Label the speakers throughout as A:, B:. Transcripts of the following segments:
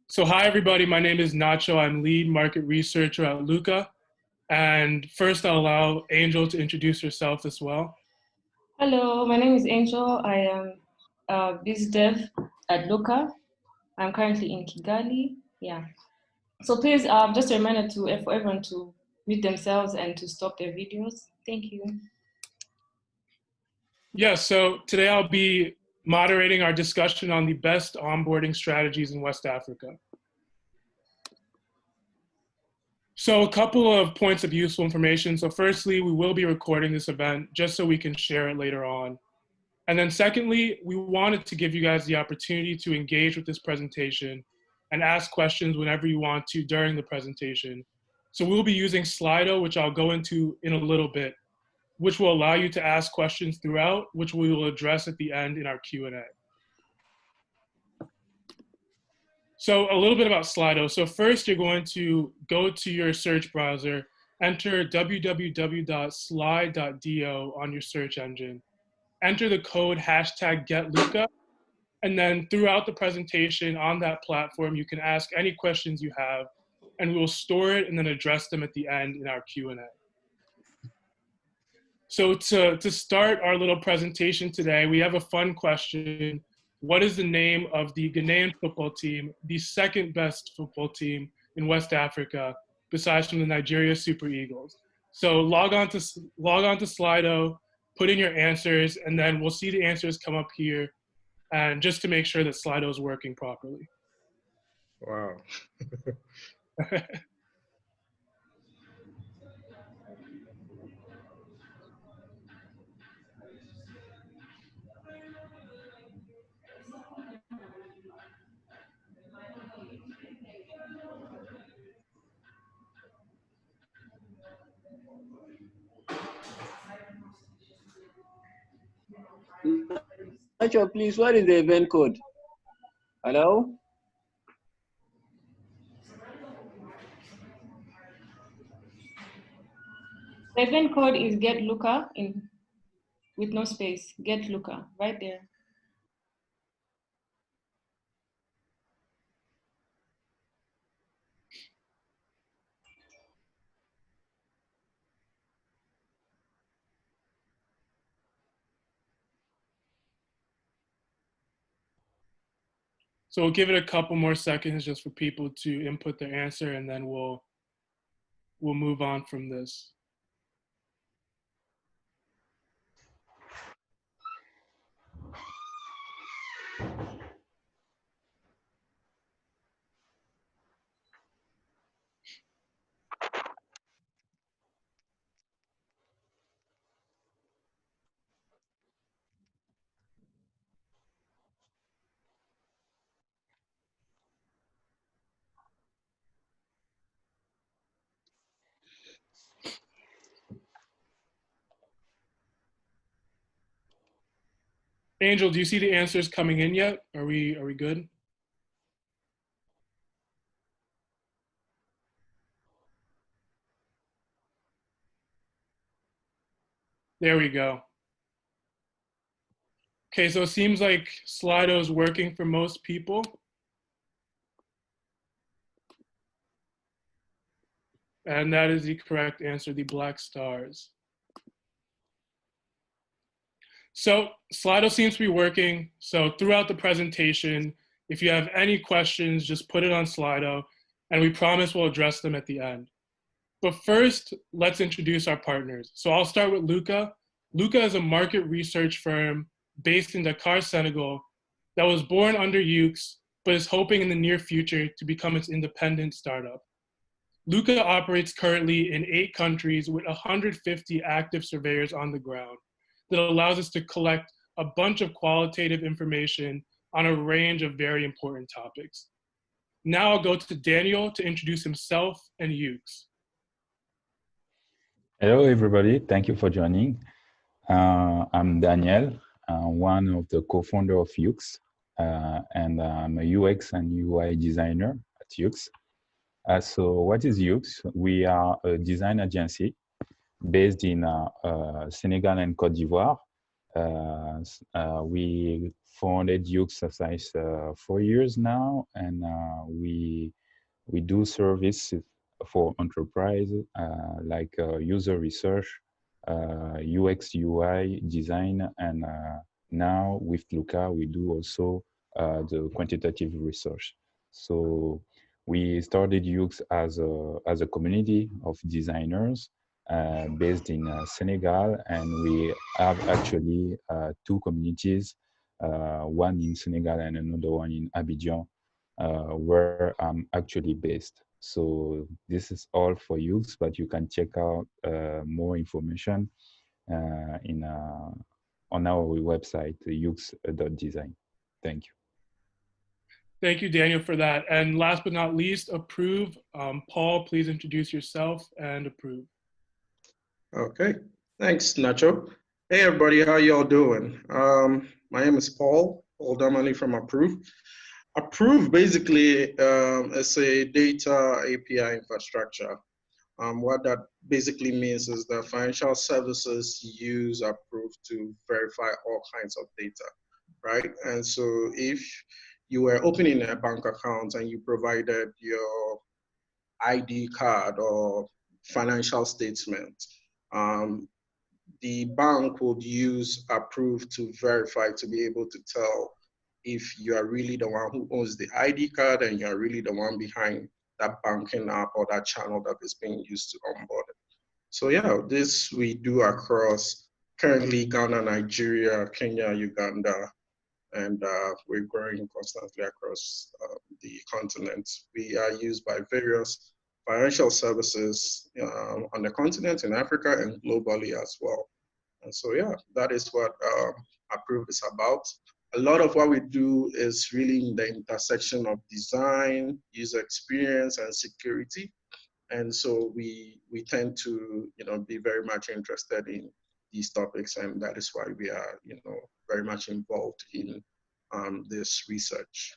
A: So hi everybody, my name is Nacho. I'm lead market researcher at LOOKA. And first I'll allow Angel to introduce herself as well.
B: Hello, my name is Angel. I am a biz dev at LOOKA. I'm currently in Kigali. Yeah. So please, just a reminder for everyone to mute themselves and to stop their videos. Thank you.
A: Yeah, so today I'll be moderating our discussion on the best onboarding strategies in West Africa. So a couple of points of useful information. So firstly, we will be recording this event just so we can share it later on. And then secondly, we wanted to give you guys the opportunity to engage with this presentation and ask questions whenever you want to during the presentation. So we'll be using Slido, which I'll go into in a little bit, which will allow you to ask questions throughout, which we will address at the end in our Q&A. So a little bit about Slido. So first you're going to go to your search browser, enter www.slide.do on your search engine, enter the code #GetLooka, and then throughout the presentation on that platform, you can ask any questions you have, and we will store it and then address them at the end in our Q&A. So to start our little presentation today, we have a fun question. What is the name of the Ghanaian football team, the second best football team in West Africa, besides from the Nigeria Super Eagles? So log on to Slido, put in your answers, and then we'll see the answers come up here, and just to make sure that Slido is working properly.
C: Wow.
D: Nacho, please, what is the event code? Hello?
B: The event code is GetLooka with no space. GetLooka, right there.
A: So we'll give it a couple more seconds just for people to input their answer, and then we'll move on from this. Angel, do you see the answers coming in yet? Are we good? There we go. Okay, so it seems like Slido is working for most people. And that is the correct answer, the black stars. So Slido seems to be working. So throughout the presentation, if you have any questions, just put it on Slido, and we promise we'll address them at the end. But first, let's introduce our partners. So I'll start with LOOKA. LOOKA is a market research firm based in Dakar, Senegal, that was born under YUX, but is hoping in the near future to become its independent startup. LOOKA operates currently in 8 countries with 150 active surveyors on the ground that allows us to collect a bunch of qualitative information on a range of very important topics. Now I'll go to Daniel to introduce himself and YUX.
E: Hello, everybody. Thank you for joining. I'm Daniel, one of the co-founder of YUX, and I'm a UX and UI designer at YUX. So what is YUX? We are a design agency based in Senegal and Côte d'Ivoire. We founded YUX since 4 years now, and we do service for enterprise like user research, UX, UI design, and now with LOOKA we do also the quantitative research. So we started YUX as a community of designers based in Senegal, and we have actually two communities, one in Senegal and another one in Abidjan, where I'm actually based. So this is all for YUX, but you can check out more information on our website, yux.design. Thank you.
A: Thank you, Daniel, for that. And last but not least, Appruve. Paul, please introduce yourself and Appruve.
C: Okay, thanks, Nacho. Hey, everybody, how y'all doing? My name is Paul Damani from Appruve. Appruve basically is a data API infrastructure. What that basically means is that financial services use Appruve to verify all kinds of data, right? And so if you were opening a bank account and you provided your ID card or financial statement, the bank would use Appruve to verify, to be able to tell if you are really the one who owns the ID card and you are really the one behind that banking app or that channel that is being used to onboard it. So yeah, this we do across currently Ghana, Nigeria, Kenya, Uganda, and we're growing constantly across the continent. We are used by various financial services on the continent, in Africa, and globally as well. And so yeah, that is what Appruve is about. A lot of what we do is really in the intersection of design, user experience, and security. And so we tend to be very much interested in these topics, and that is why we are very much involved in this research.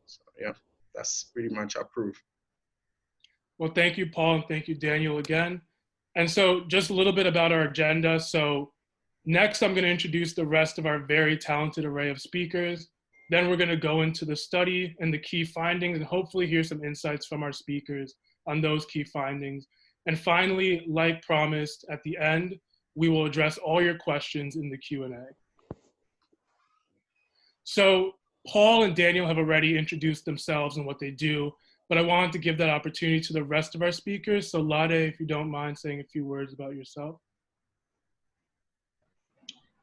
C: So yeah, that's pretty much Appruve.
A: Well, thank you, Paul, and thank you, Daniel, again. And so just a little bit about our agenda. So next, I'm going to introduce the rest of our very talented array of speakers. Then we're going to go into the study and the key findings, and hopefully hear some insights from our speakers on those key findings. And finally, like promised, at the end, we will address all your questions in the Q&A. So Paul and Daniel have already introduced themselves and what they do, but I wanted to give that opportunity to the rest of our speakers. So Lade, if you don't mind saying a few words about yourself.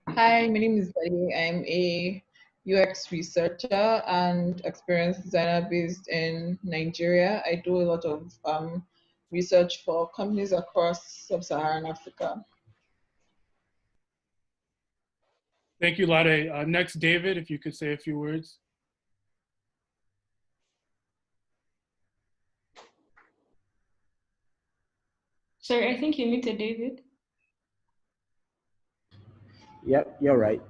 F: Hi, my name is Lade. I'm a UX researcher and experience designer based in Nigeria. I do a lot of research for companies across sub-Saharan Africa.
A: Thank you, Lade. Next, David, if you could say a few words.
B: Sorry, I think you muted David.
G: Yep, you're right.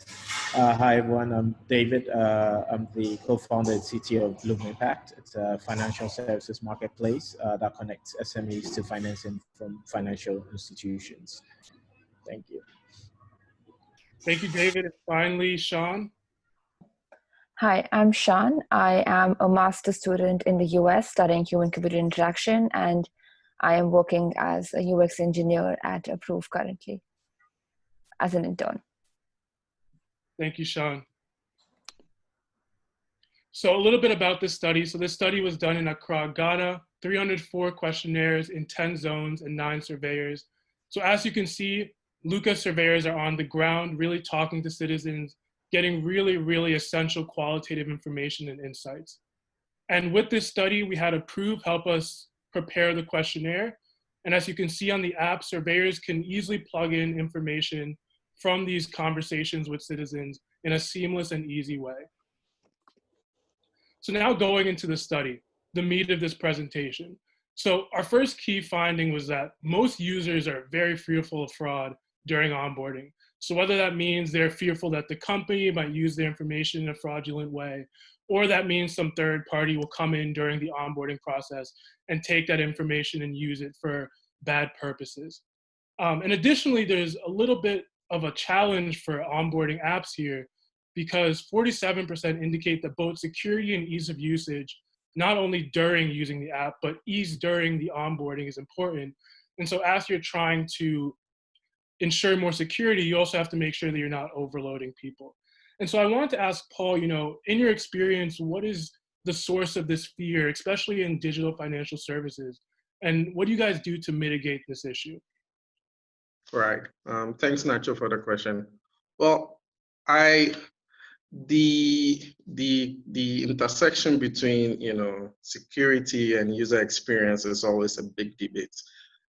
G: Hi, everyone. I'm David. I'm the co-founder and CTO of Bloom Impact. It's a financial services marketplace that connects SMEs to financing from financial institutions. Thank you.
A: Thank you, David. And finally, Sean.
H: Hi, I'm Sean. I am a master's student in the US studying human-computer interaction, and I am working as a UX engineer at Appruve currently as an intern.
A: Thank you, Sean. So a little bit about this study. So this study was done in Accra, Ghana, 304 questionnaires in 10 zones and 9 surveyors. So as you can see, LOOKA surveyors are on the ground, really talking to citizens, getting really, really essential qualitative information and insights. And with this study, we had Appruve help us prepare the questionnaire. And as you can see on the app, surveyors can easily plug in information from these conversations with citizens in a seamless and easy way. So now going into the study, the meat of this presentation. So our first key finding was that most users are very fearful of fraud during onboarding. So whether that means they're fearful that the company might use their information in a fraudulent way, or that means some third party will come in during the onboarding process and take that information and use it for bad purposes. And additionally, there's a little bit of a challenge for onboarding apps here, because 47% indicate that both security and ease of usage, not only during using the app, but ease during the onboarding is important. And so as you're trying to ensure more security, you also have to make sure that you're not overloading people. And so I wanted to ask Paul, in your experience, what is the source of this fear, especially in digital financial services? And what do you guys do to mitigate this issue?
C: Right. Thanks, Nacho, for the question. Well, the intersection between security and user experience is always a big debate.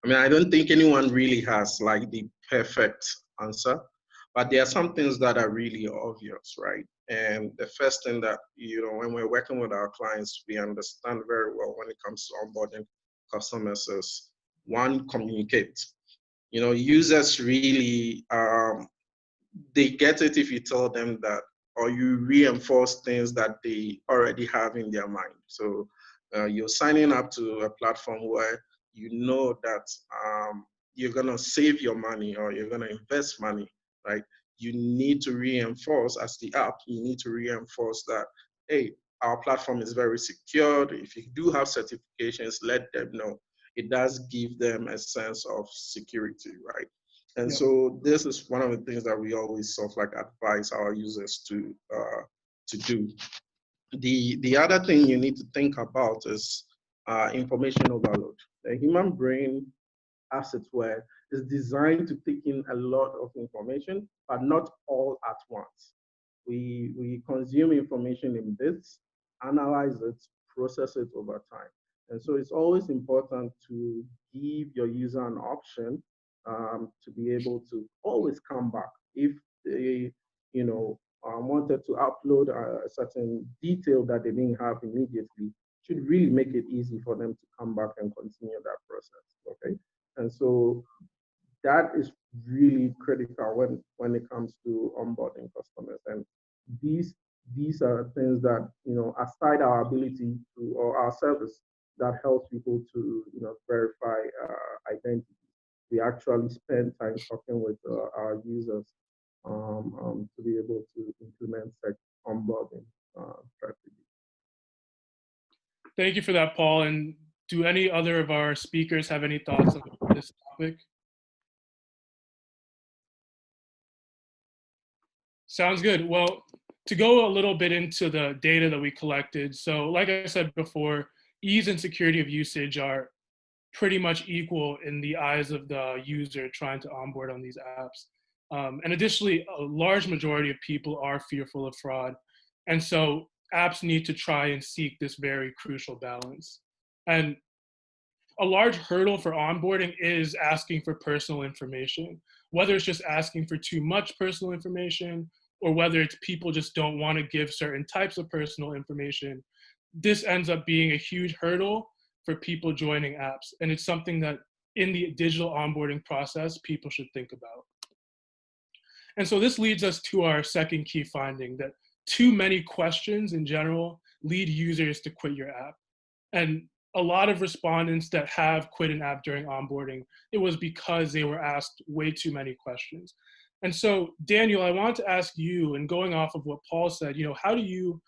C: I mean, I don't think anyone really has like the perfect answer, but there are some things that are really obvious, right? And the first thing that when we're working with our clients, we understand very well when it comes to onboarding customers is, one, communicate. Users really they get it if you tell them that, or you reinforce things that they already have in their mind. So you're signing up to a platform where you know that you're gonna save your money or you're gonna invest money, right? You need to reinforce, as the app, you need to reinforce that, hey, our platform is very secured. If you do have certifications, let them know. It does give them a sense of security, right? And so this is one of the things that we always sort of like advise our users to do. The other thing you need to think about is information overload. The human brain, as it were, is designed to take in a lot of information, but not all at once. We consume information in bits, analyze it, process it over time. And so it's always important to give your user an option to be able to always come back. If they, wanted to upload a certain detail that they didn't have immediately, should really make it easy for them to come back and continue that process, okay? And so that is really critical when it comes to onboarding customers. And these are things that, aside our ability to, or our service that helps people to, verify identity, we actually spend time talking with our users to be able to implement such onboarding strategies.
A: Thank you for that, Paul. And do any other of our speakers have any thoughts on this topic? Sounds good. Well, to go a little bit into the data that we collected. So like I said before, ease and security of usage are pretty much equal in the eyes of the user trying to onboard on these apps. And additionally, a large majority of people are fearful of fraud. And so apps need to try and seek this very crucial balance. And a large hurdle for onboarding is asking for personal information, whether it's just asking for too much personal information or whether it's people just don't want to give certain types of personal information. This ends up being a huge hurdle for people joining apps. And it's something that in the digital onboarding process, people should think about. And so this leads us to our second key finding, that too many questions in general lead users to quit your app. And a lot of respondents that have quit an app during onboarding, it was because they were asked way too many questions. And so, Daniel, I want to ask you, and going off of what Paul said, how do you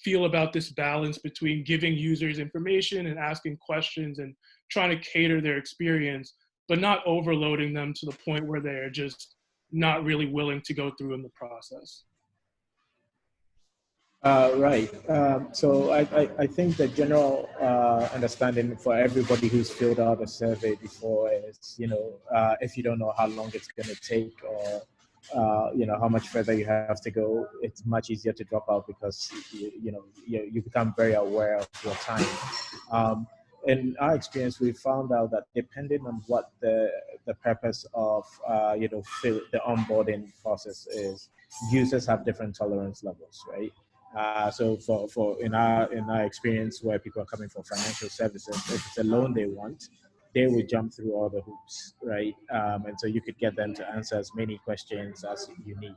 A: feel about this balance between giving users information and asking questions and trying to cater their experience, but not overloading them to the point where they're just not really willing to go through in the process?
G: Right. So I think the general understanding for everybody who's filled out a survey before is, if you don't know how long it's going to take or, how much further you have to go, it's much easier to drop out because, you become very aware of your time. In our experience, we found out that depending on what the purpose of, the onboarding process is, users have different tolerance levels, right? So for in our experience, where people are coming for financial services, if it's a loan they want, they will jump through all the hoops, right? And so you could get them to answer as many questions as you need,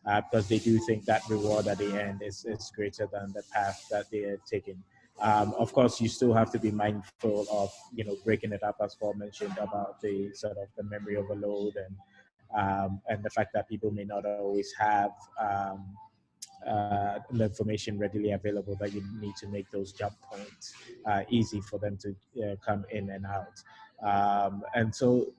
G: because they do think that reward at the end is greater than the path that they are taking. Of course, you still have to be mindful of breaking it up, as Paul mentioned, about the sort of the memory overload and and the fact that people may not always have the information readily available, that you need to make those jump points easy for them to come in and out. And so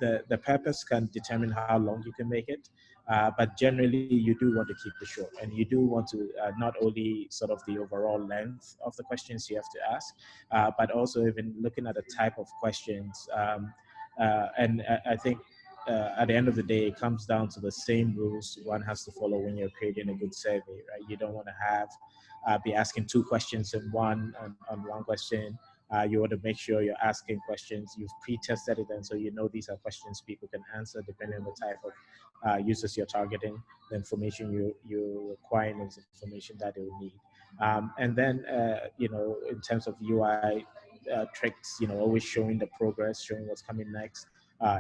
G: the purpose can determine how long you can make it, but generally you do want to keep it short, and you do want to not only sort of the overall length of the questions you have to ask, but also even looking at the type of questions. And I think at the end of the day, it comes down to the same rules one has to follow when you're creating a good survey, right? You don't want to have be asking two questions in on one question. You want to make sure you're asking questions, you've pre-tested it, and so you know these are questions people can answer depending on the type of users you're targeting, the information you're requiring is information that they will need. And then, in terms of UI tricks, always showing the progress, showing what's coming next,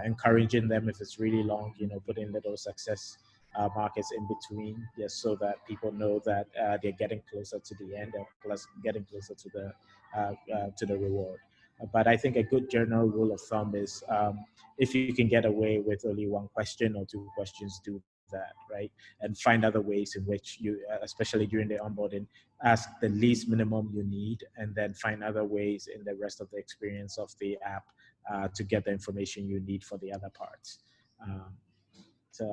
G: encouraging them if it's really long, putting little success markets in between, just so that people know that they're getting closer to the end, and plus getting closer to the reward. But I think a good general rule of thumb is if you can get away with only one question or two questions, do that, right? And find other ways in which you, especially during the onboarding, ask the least minimum you need, and then find other ways in the rest of the experience of the app to get the information you need for the other parts. So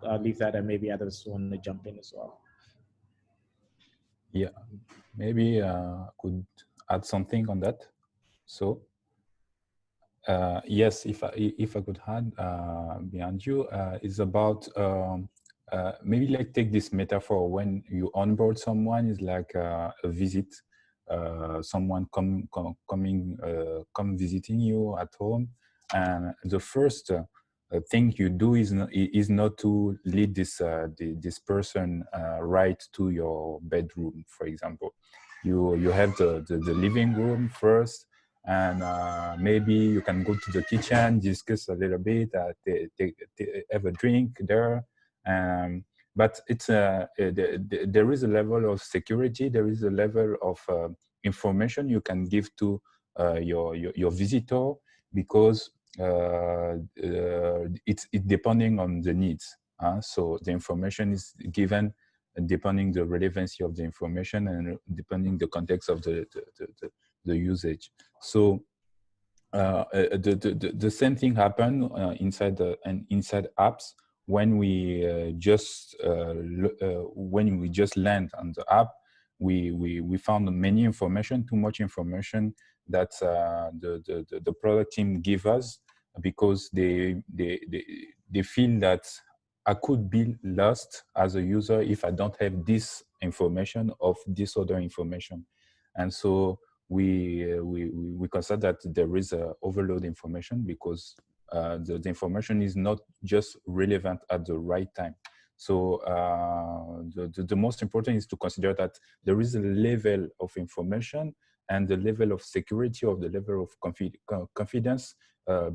G: I'll leave that, and maybe others want to jump in as well.
E: Yeah, maybe I could add something on that. So yes, if I could add behind you, is about maybe like take this metaphor when you onboard someone is like a visit, someone come visiting you at home, and the first thing you do is not to lead this person right to your bedroom, for example. You have the living room first, and maybe you can go to the kitchen, discuss a little bit, have a drink there. But it's there is a level of security, there is a level of information you can give to your visitor, because it's depending on the needs. So the information is given depending the relevancy of the information and depending the context of the usage. So the same thing happened inside apps when we just land on the app. We found many information, too much information that the product team give us, because they feel that I could be lost as a user if I don't have this information of this other information. And so we consider that there is a overload information, because the information is not just relevant at the right time. So the most important is to consider that there is a level of information and the level of security, of the level of confidence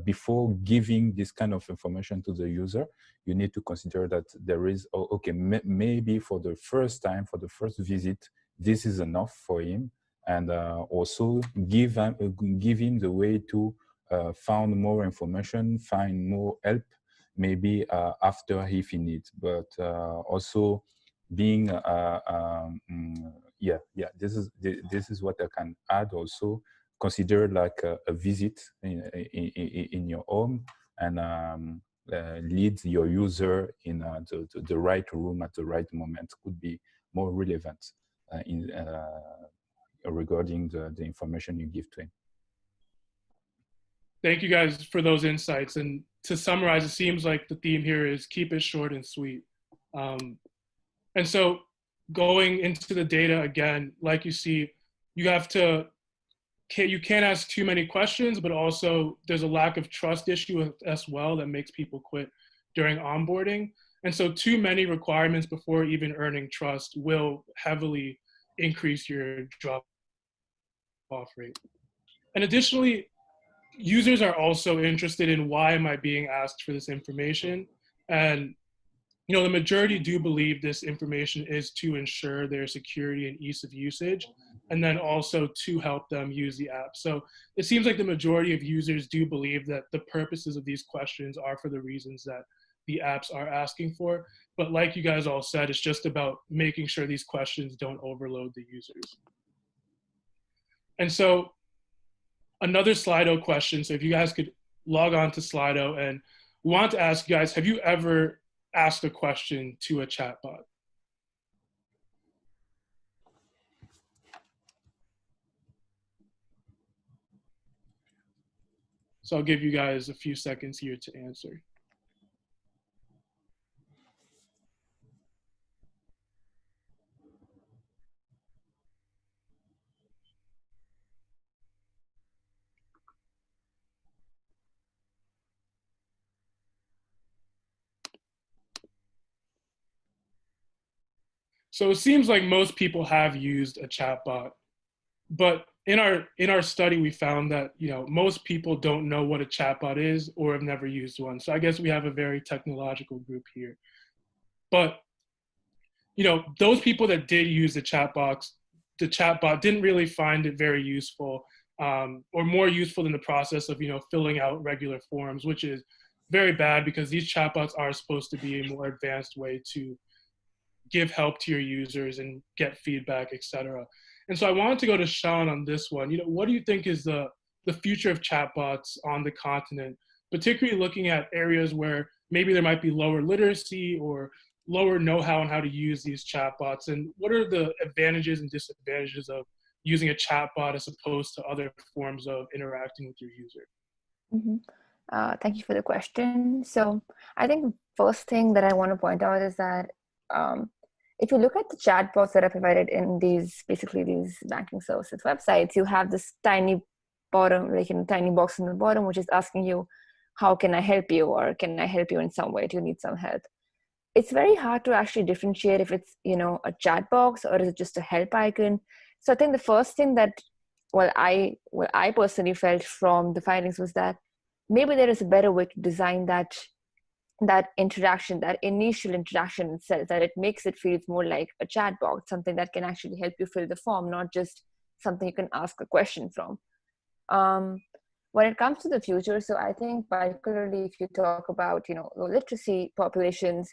E: before giving this kind of information to the user. You need to consider that there is, maybe for the first time, for the first visit, this is enough for him. And also give him the way to find more information, find more help, maybe after if he needs. But also being, this is what I can add also. Consider like a visit in your home, and lead your user in the right room at the right moment could be more relevant regarding the information you give to him.
A: Thank you guys for those insights. And to summarize, it seems like the theme here is keep it short and sweet. And so going into the data again, like you see, you can't ask too many questions, but also there's a lack of trust issue as well that makes people quit during onboarding. And so too many requirements before even earning trust will heavily increase your drop-off rate. And additionally, users are also interested in why am I being asked for this information? And the majority do believe this information is to ensure their security and ease of usage, and then also to help them use the app. So it seems like the majority of users do believe that the purposes of these questions are for the reasons that the apps are asking for. But like you guys all said, it's just about making sure these questions don't overload the users. And so another Slido question. So if you guys could log on to Slido, and we want to ask you guys, have you ever asked a question to a chatbot? So I'll give you guys a few seconds here to answer. So it seems like most people have used a chatbot, but in our study, we found that, you know, most people don't know what a chatbot is or have never used one. So I guess we have a very technological group here. But, you know, those people that did use the chatbot didn't really find it very useful, or more useful than the process of, you know, filling out regular forms, which is very bad because these chatbots are supposed to be a more advanced way to give help to your users and get feedback, etc. And so I wanted to go to Sean on this one. You know, what do you think is the future of chatbots on the continent, particularly looking at areas where maybe there might be lower literacy or lower know-how on how to use these chatbots? And what are the advantages and disadvantages of using a chatbot as opposed to other forms of interacting with your user?
H: Mm-hmm. Thank you for the question. So I think the first thing that I want to point out is that if you look at the chatbots that are provided in these, basically these banking services websites, you have this tiny bottom, like a tiny box in the bottom, which is asking you, how can I help you? Or can I help you in some way? Do you need some help? It's very hard to actually differentiate if it's, you know, a chat box or is it just a help icon. So I think the first thing that, I personally felt from the findings was that maybe there is a better way to design that interaction, that initial interaction itself, that it makes it feel more like a chat box, something that can actually help you fill the form, not just something you can ask a question from. When it comes to the future, so I think particularly if you talk about, you know, low literacy populations,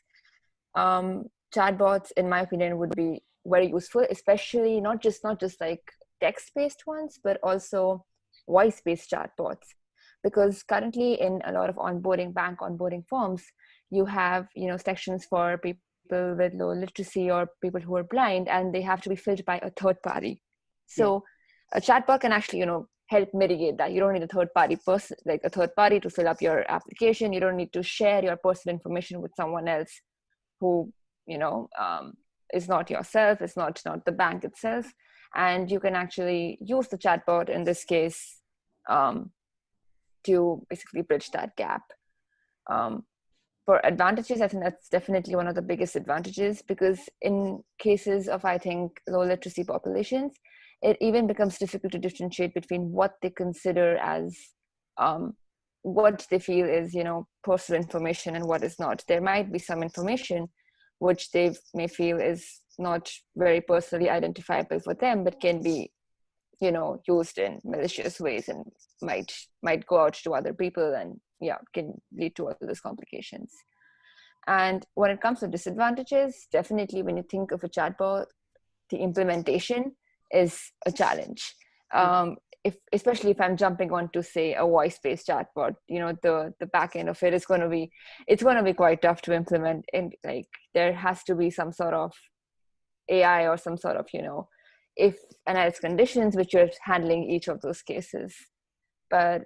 H: chatbots, in my opinion, would be very useful, especially not just like text-based ones, but also voice-based chatbots. Because currently in a lot of bank onboarding forms, you have, you know, sections for people with low literacy or people who are blind, and they have to be filled by a third party. So a chatbot can actually, you know, help mitigate that. You don't need a third party person, like a third party, to fill up your application. You don't need to share your personal information with someone else who, you know, is not yourself, is not the bank itself. And you can actually use the chatbot in this case to basically bridge that gap. For advantages, I think that's definitely one of the biggest advantages, because in cases of, I think, low literacy populations, it even becomes difficult to differentiate between what they consider as what they feel is, you know, personal information and what is not. There might be some information which they may feel is not very personally identifiable for them, but can be, you know, used in malicious ways and might go out to other people, and can lead to all those complications. And when it comes to disadvantages, definitely when you think of a chatbot, the implementation is a challenge. Especially if I'm jumping onto, say, a voice-based chatbot, you know, the back end of it is going to be quite tough to implement. And like, there has to be some sort of AI or some sort of, you know, if and else conditions which you're handling each of those cases. But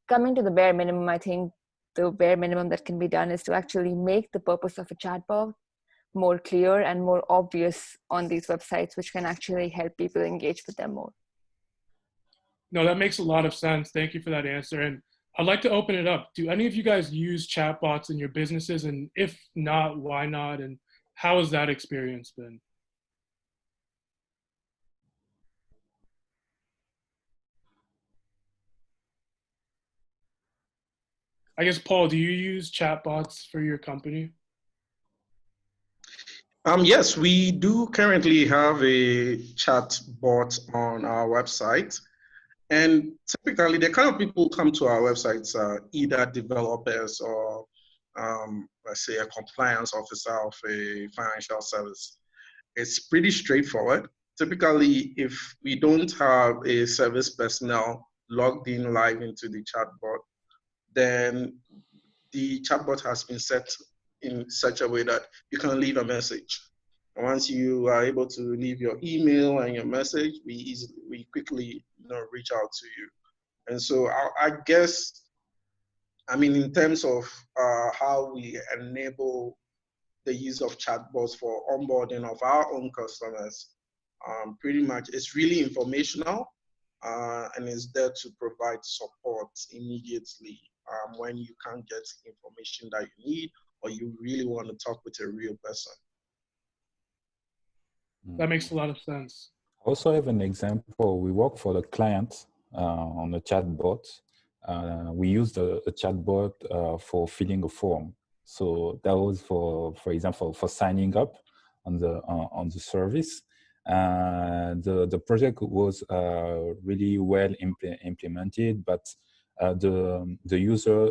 H: coming to the bare minimum, I think the bare minimum that can be done is to actually make the purpose of a chatbot more clear and more obvious on these websites, which can actually help people engage with them more.
A: No, that makes a lot of sense. Thank you for that answer. And I'd like to open it up. Do any of you guys use chatbots in your businesses? And if not, why not? And how has that experience been? I guess, Paul, do you use chatbots for your company?
C: Yes, we do currently have a chat bot on our website. And typically, the kind of people who come to our websites are either developers or let's say, a compliance officer of a financial service. It's pretty straightforward. Typically, if we don't have a service personnel logged in live into the chatbot, then the chatbot has been set in such a way that you can leave a message. And once you are able to leave your email and your message, we quickly reach out to you. And so I guess, I mean, in terms of how we enable the use of chatbots for onboarding of our own customers, pretty much it's really informational and it's there to provide support immediately when you can't get information that you need or you really want to talk with a real person.
A: That makes a lot of sense.
E: I also have an example. We work for the client on a chatbot. We used a chatbot for filling a form. So that was for example, for signing up on the service. The project was really well implemented, but the user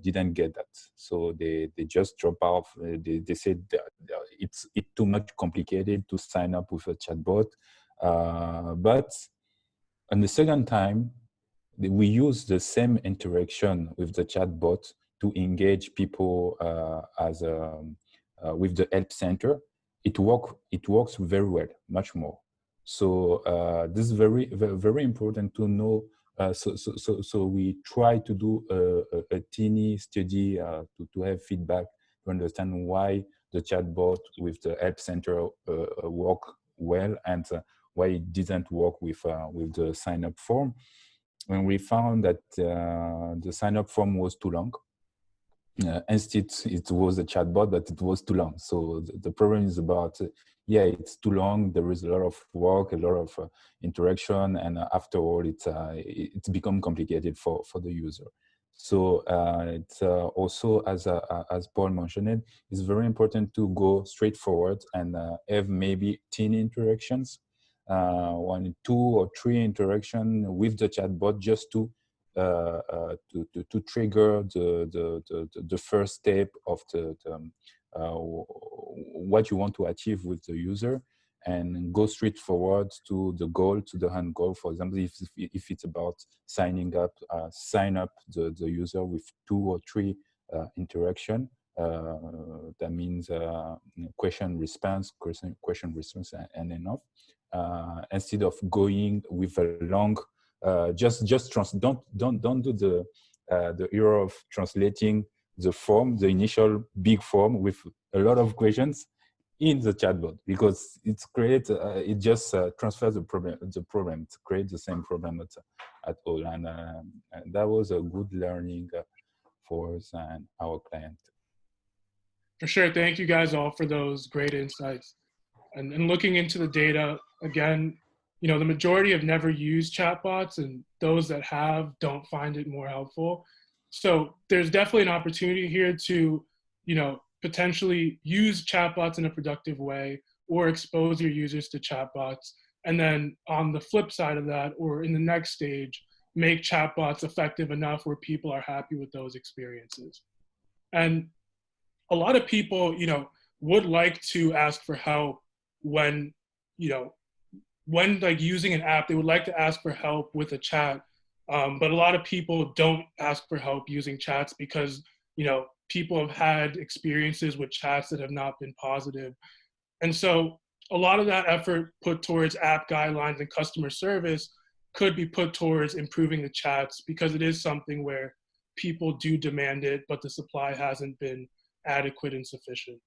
E: didn't get that. So they just drop off. They said that it's too much complicated to sign up with a chatbot. But on the second time, we use the same interaction with the chatbot to engage people with the help center. It works very well, much more. So this is very important to know. So we try to do a teeny study to have feedback to understand why the chatbot with the help center work well and why it didn't work with the sign up form. When we found that the sign up form was too long. Instead, it was a chatbot, but it was too long. So the problem is about, yeah, it's too long. There is a lot of work, a lot of interaction, and after all, it's become complicated for the user. So it's also, as Paul mentioned, it's very important to go straightforward and have maybe 10 interactions, 1, 2, or 3 interactions with the chatbot just to trigger the first step of what you want to achieve with the user, and go straight forward to the goal, to the end goal. For example, if it's about signing up, sign up the user with 2 or 3 interaction. That means question response, and enough. Instead of going with a long don't do the error of translating the form, the initial big form with a lot of questions in the chatbot, because it just transfers the problem. It creates the same problem at all, and that was a good learning for us and our client.
A: For sure. Thank you guys all for those great insights. And looking into the data again, the majority have never used chatbots, and those that have don't find it more helpful. So there's definitely an opportunity here to, potentially use chatbots in a productive way, or expose your users to chatbots. And then on the flip side of that, or in the next stage, make chatbots effective enough where people are happy with those experiences. And a lot of people, would like to ask for help when like using an app. They would like to ask for help with a chat, but a lot of people don't ask for help using chats because people have had experiences with chats that have not been positive. And so a lot of that effort put towards app guidelines and customer service could be put towards improving the chats, because it is something where people do demand it, but the supply hasn't been adequate and sufficient.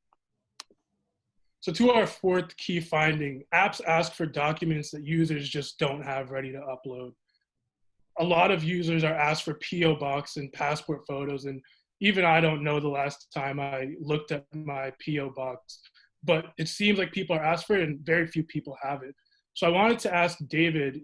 A: So to our fourth key finding, apps ask for documents that users just don't have ready to upload. A lot of users are asked for PO box and passport photos, and even I don't know the last time I looked at my PO box, but it seems like people are asked for it and very few people have it. So I wanted to ask David,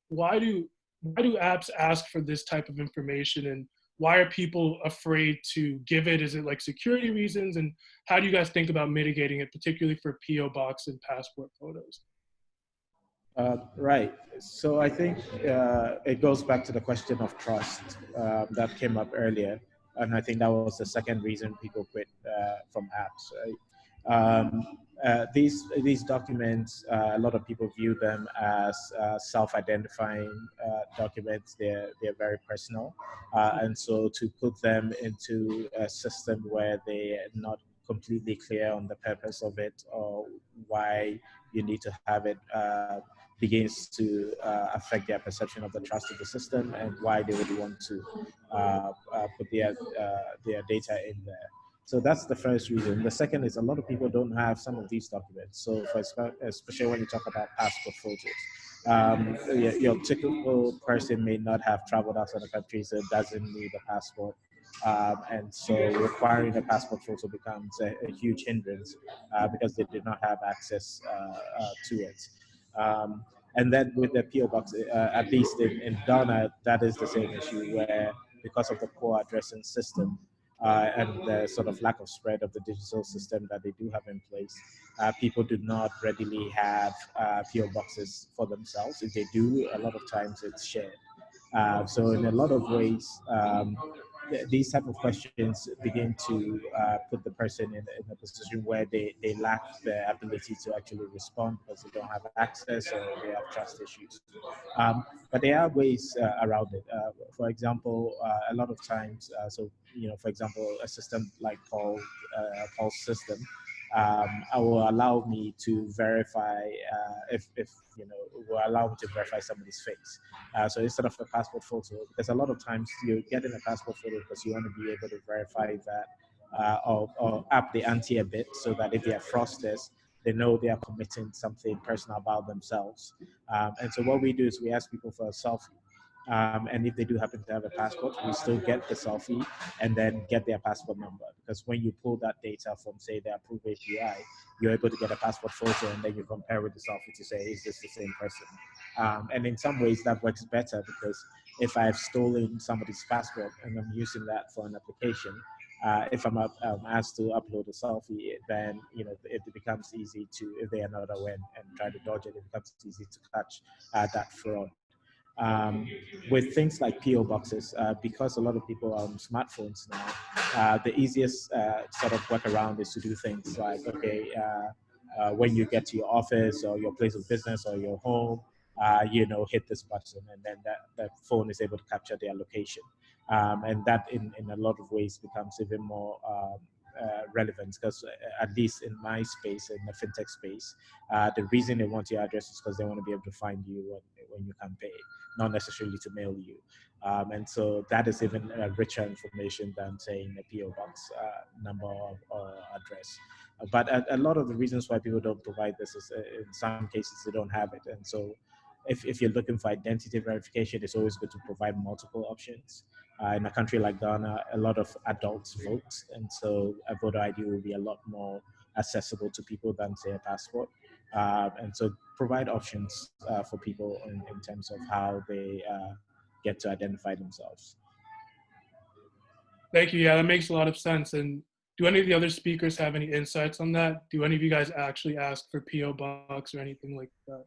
A: why do apps ask for this type of information, and why are people afraid to give it? Is it like security reasons? And how do you guys think about mitigating it, particularly for PO box and passport photos?
G: Right. So I think it goes back to the question of trust that came up earlier. And I think that was the second reason people quit from apps, right? These documents, a lot of people view them as self-identifying documents. They're very personal, and so to put them into a system where they're not completely clear on the purpose of it or why you need to have it begins to affect their perception of the trust of the system and why they would want to put their data in there. So that's the first reason. The second is a lot of people don't have some of these documents. So especially when you talk about passport photos, your typical person may not have traveled outside the country, so doesn't need a passport. And so requiring a passport photo becomes a huge hindrance because they did not have access to it. And then with the PO box, at least in Ghana, that is the same issue where because of the poor addressing system and the sort of lack of spread of the digital system that they do have in place, people do not readily have PO boxes for themselves. If they do, a lot of times it's shared. So in a lot of ways, these type of questions begin to put the person in a position where they lack the ability to actually respond because they don't have access or they have trust issues. But there are ways around it. For example, a lot of times, for example, a system like Paul's system, I will allow me to verify if will allow me to verify somebody's face. So instead of a passport photo, because a lot of times you're getting a passport photo because you want to be able to verify that or up the ante a bit so that if they are fraudsters, they know they are committing something personal about themselves. And so what we do is we ask people for a selfie. And if they do happen to have a passport, we still get the selfie and then get their passport number. Because when you pull that data from, say, the Appruve API, you're able to get a passport photo and then you compare with the selfie to say, is this the same person? And in some ways that works better because if I've stolen somebody's passport and I'm using that for an application, if I'm asked to upload a selfie, then it becomes easy to, if they are not aware and try to dodge it, it becomes easy to catch that fraud. With things like PO boxes, because a lot of people are on smartphones now, the easiest sort of workaround is to do things like, okay, when you get to your office or your place of business or your home, hit this button, and then that phone is able to capture their location. And that in a lot of ways becomes even more relevant because at least in my space, in the fintech space, the reason they want your address is because they want to be able to find you when you can pay, not necessarily to mail you. And so that is even richer information than saying a PO box number or address. But a lot of the reasons why people don't provide this is in some cases they don't have it. And so if you're looking for identity verification, it's always good to provide multiple options. In a country like Ghana, a lot of adults vote, and so a voter ID will be a lot more accessible to people than, say, a passport. And so provide options for people in terms of how they get to identify themselves.
A: Thank you. Yeah, that makes a lot of sense. And do any of the other speakers have any insights on that? Do any of you guys actually ask for PO box or anything like that?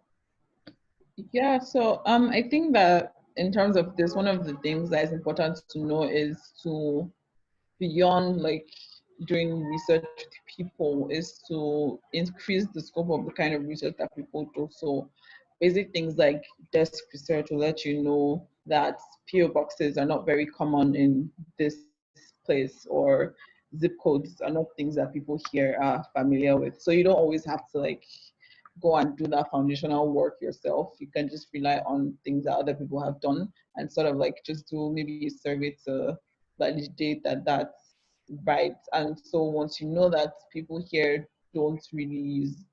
F: Yeah, so I think that in terms of this, one of the things that is important to know is to, beyond like doing research with people, is to increase the scope of the kind of research that people do. So basic things like desk research will let you know that PO boxes are not very common in this place, or zip codes are not things that people here are familiar with. So you don't always have to like go and do that foundational work yourself. You can just rely on things that other people have done and sort of like just do maybe a survey to validate that that's right. And so once you know that people here don't really use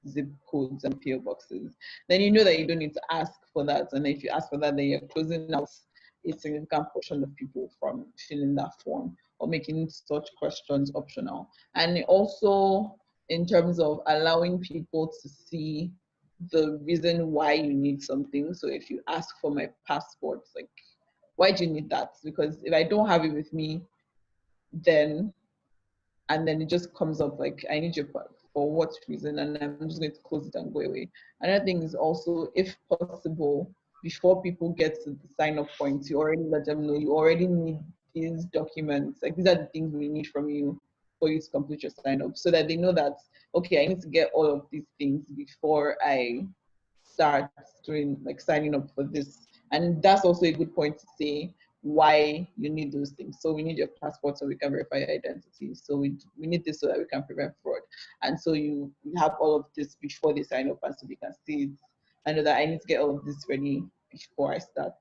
F: zip codes and PO boxes, then you know that you don't need to ask for that. And if you ask for that, then you're closing out a significant portion of people from filling that form or making such questions optional. And also, in terms of allowing people to see the reason why you need something. So if you ask for my passport, like, why do you need that? Because if I don't have it with me, then, and then it just comes up like, I need your passport for what reason? And I'm just going to close it and go away. Another thing is also, if possible, before people get to the sign up point, you already let them know you already need these documents, like these are the things we need from you for you to complete your sign up, so that they know that, okay, I need to get all of these things before I start doing, like, signing up for this. And that's also a good point to say why you need those things. So we need your passport so we can verify your identity. So we need this so that we can prevent fraud. And so you have all of this before they sign up, and so they can see it. I know that I need to get all of this ready before I start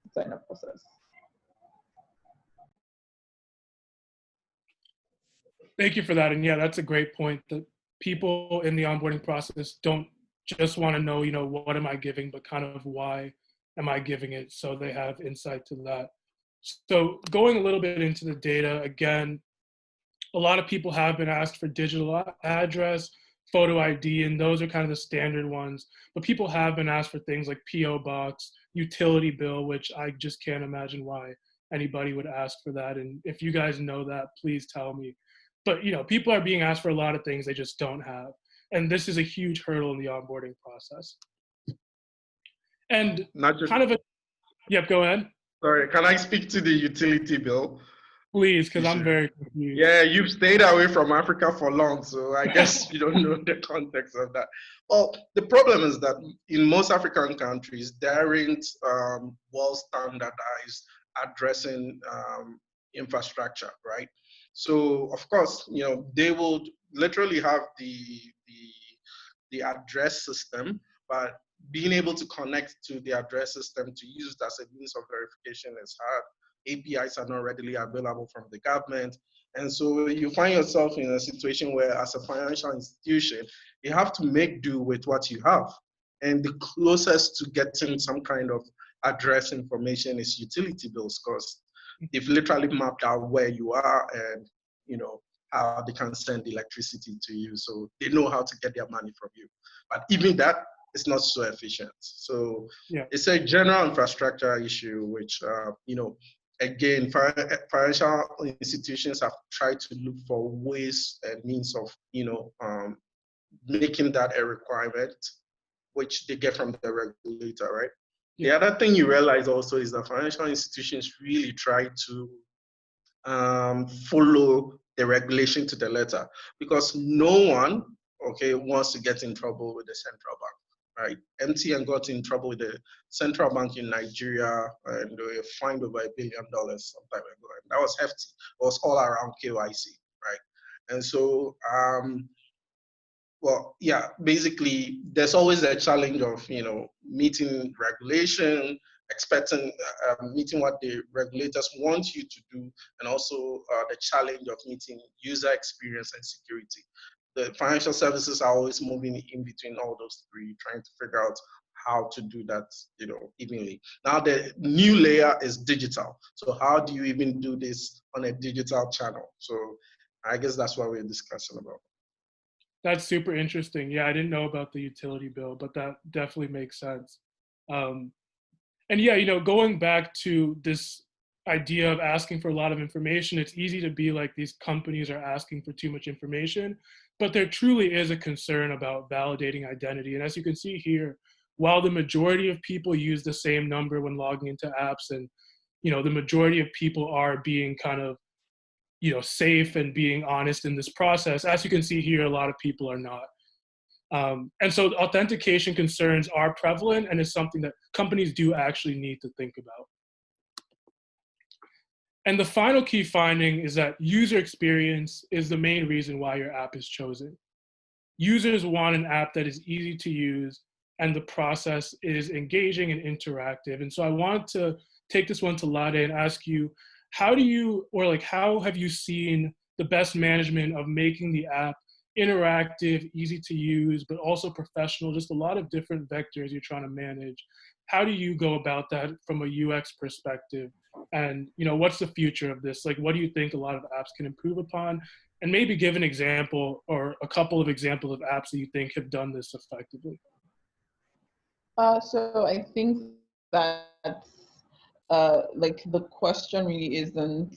F: the sign up process.
A: Thank you for that. And yeah, that's a great point, that people in the onboarding process don't just want to know, what am I giving, but kind of why am I giving it, so they have insight to that. So going a little bit into the data, again, a lot of people have been asked for digital address, photo ID, and those are kind of the standard ones. But people have been asked for things like PO box, utility bill, which I just can't imagine why anybody would ask for that. And if you guys know that, please tell me. But people are being asked for a lot of things they just don't have. And this is a huge hurdle in the onboarding process. And
C: Not just,
A: kind of yep, go ahead.
C: sorry, can I speak to the utility bill?
A: Please, because I'm very confused.
C: Yeah, you've stayed away from Africa for long, so I guess you don't know the context of that. Well, the problem is that in most African countries, there aren't well standardized addressing infrastructure, right? So of course, they would literally have the address system, but being able to connect to the address system to use it as a means of verification is hard. APIs are not readily available from the government. And so you find yourself in a situation where, as a financial institution, you have to make do with what you have. And the closest to getting some kind of address information is utility bills, because they've literally mapped out where you are and how they can send electricity to you. So they know how to get their money from you. But even that is not so efficient. So yeah, it's a general infrastructure issue, which, again, financial institutions have tried to look for ways and means of, making that a requirement, which they get from the regulator, right? Yeah. The other thing you realize also is that financial institutions really try to follow the regulation to the letter, because no one, wants to get in trouble with the central bank, right? MTN got in trouble with the central bank in Nigeria, and they were fined over $1 billion some time ago. And that was hefty. It was all around KYC, right? And so, well, yeah, basically, there's always a challenge of, meeting regulation, expecting, meeting what the regulators want you to do, and also the challenge of meeting user experience and security. The financial services are always moving in between all those three, trying to figure out how to do that, evenly. Now, the new layer is digital. So how do you even do this on a digital channel? So I guess that's what we're discussing about.
A: That's super interesting. Yeah, I didn't know about the utility bill, but that definitely makes sense. And yeah, going back to this idea of asking for a lot of information, it's easy to be like, these companies are asking for too much information, but there truly is a concern about validating identity. And as you can see here, while the majority of people use the same number when logging into apps, and the majority of people are being kind of safe and being honest in this process, as you can see here, a lot of people are not. And so authentication concerns are prevalent, and is something that companies do actually need to think about. And the final key finding is that user experience is the main reason why your app is chosen. Users want an app that is easy to use and the process is engaging and interactive. And so I want to take this one to Lade and ask you, how have you seen the best management of making the app interactive, easy to use, but also professional, just a lot of different vectors you're trying to manage? How do you go about that from a UX perspective? And what's the future of this? Like, what do you think a lot of apps can improve upon? And maybe give an example or a couple of examples of apps that you think have done this effectively.
F: So I think that like, the question really isn't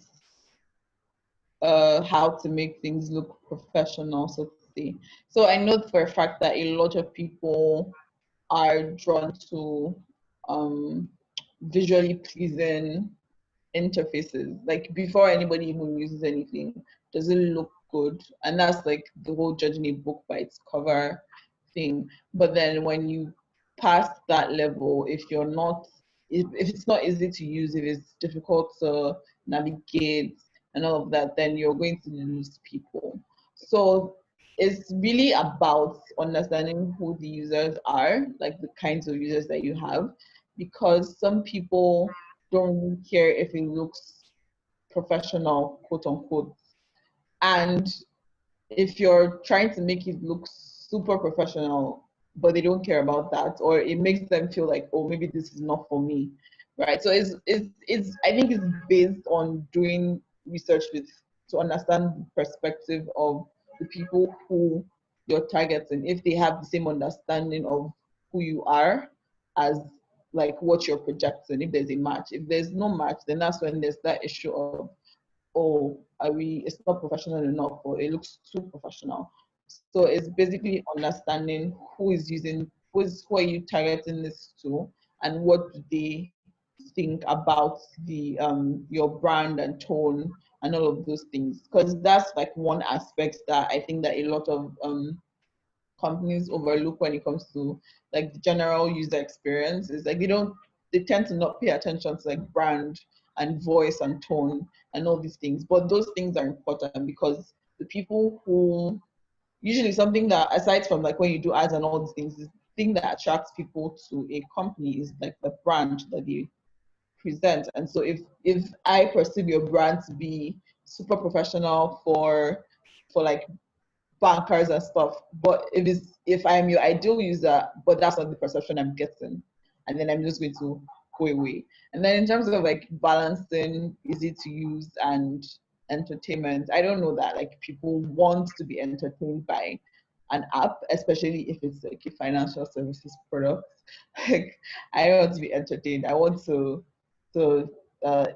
F: how to make things look professional, so to say. So I know for a fact that a lot of people are drawn to visually pleasing interfaces. Like before anybody even uses anything, does it look good? And that's like the whole judging a book by its cover thing. But then when you pass that level, if it's not easy to use, if it's difficult to navigate and all of that, then you're going to lose people. So it's really about understanding who the users are, like the kinds of users that you have, because some people don't really care if it looks professional, quote unquote. And if you're trying to make it look super professional, but they don't care about that, or it makes them feel like, oh, maybe this is not for me, right? So it's I think it's based on doing research to understand the perspective of the people who you're targeting, if they have the same understanding of who you are as like what you're projecting, if there's a match. If there's no match, then that's when there's that issue of, oh, it's not professional enough, or it looks too professional. So it's basically understanding who are you targeting this to, and what do they think about the your brand and tone and all of those things. Because that's like one aspect that I think that a lot of companies overlook when it comes to like the general user experience. Is like they tend to not pay attention to like brand and voice and tone and all these things. But those things are important, because the people who usually, something that aside from like when you do ads and all these things, is the thing that attracts people to a company is like the brand that they present. And so if I perceive your brand to be super professional for like bankers and stuff, but if I'm your ideal user, but that's not the perception I'm getting, and then I'm just going to go away. And then in terms of like balancing easy to use and entertainment, I don't know that like people want to be entertained by an app, especially if it's like a financial services product. Like I don't want to be entertained. I want to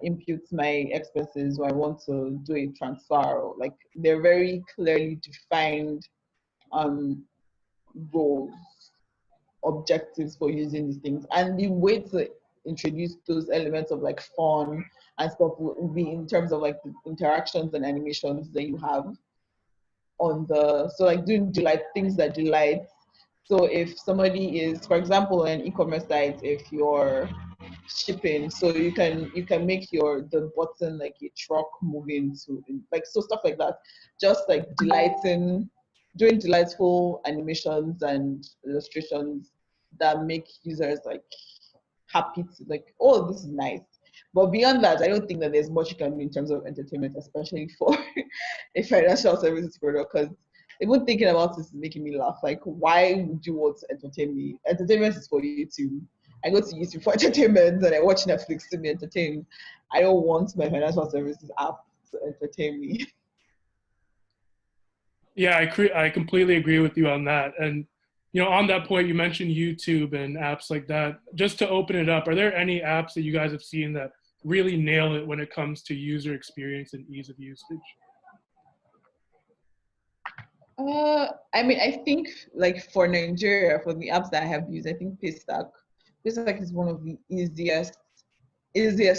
F: impute my expenses, or I want to do a transfer, or like they're very clearly defined goals, objectives for using these things. And the way to introduce those elements of like fun and stuff would be in terms of like the interactions and animations that you have on so like doing things that delight. So if somebody is, for example, an e-commerce site, if you're shipping, so you can make the button like a truck moving to, like, so stuff like that, just like doing delightful animations and illustrations that make users like happy to like, oh, this is nice. But beyond that, I don't think that there's much you can do in terms of entertainment, especially for a financial services product, because even thinking about this is making me laugh. Like, why would you want to entertain me? Entertainment is for YouTube. I go to YouTube for entertainment, and I watch Netflix to be entertained. I don't want my financial services app to entertain me.
A: Yeah, I completely agree with you on that. And on that point, you mentioned YouTube and apps like that. Just to open it up, are there any apps that you guys have seen that really nail it when it comes to user experience and ease of usage?
F: I mean, I think like for Nigeria, for the apps that I have used, I think Paystack is one of the easiest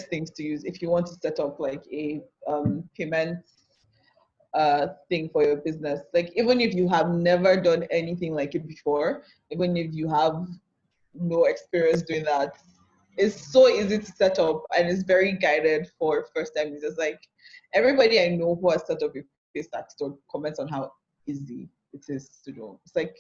F: things to use if you want to set up like a payment thing for your business. Like, even if you have never done anything like it before, even if you have no experience doing that, it's so easy to set up, and it's very guided for first time users. Like, everybody I know who has set up a Paystack store comments on how easy it is to do. It's like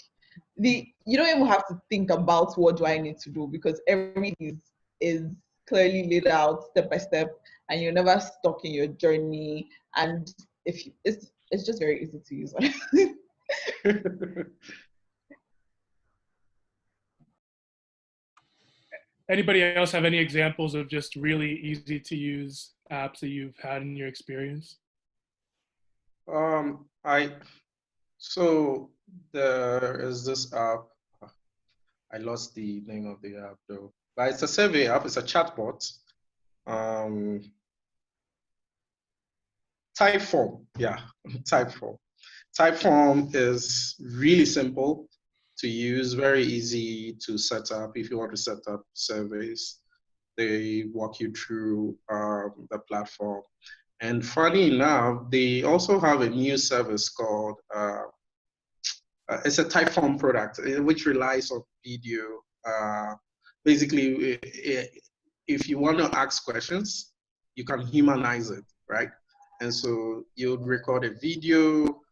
F: you don't even have to think about what do I need to do, because everything is clearly laid out step by step, and you're never stuck in your journey. And it's just very easy to use.
A: Anybody else have any examples of just really easy to use apps that you've had in your experience?
C: So there is this app. I lost the name of the app though, but it's a survey app. It's a chatbot. Typeform, yeah, Typeform. Typeform is really simple to use, very easy to set up if you want to set up surveys. They walk you through the platform. And funny enough, they also have a new service called, it's a Typeform product, which relies on video. Basically, if you want to ask questions, you can humanize it, right? And so you'll record a video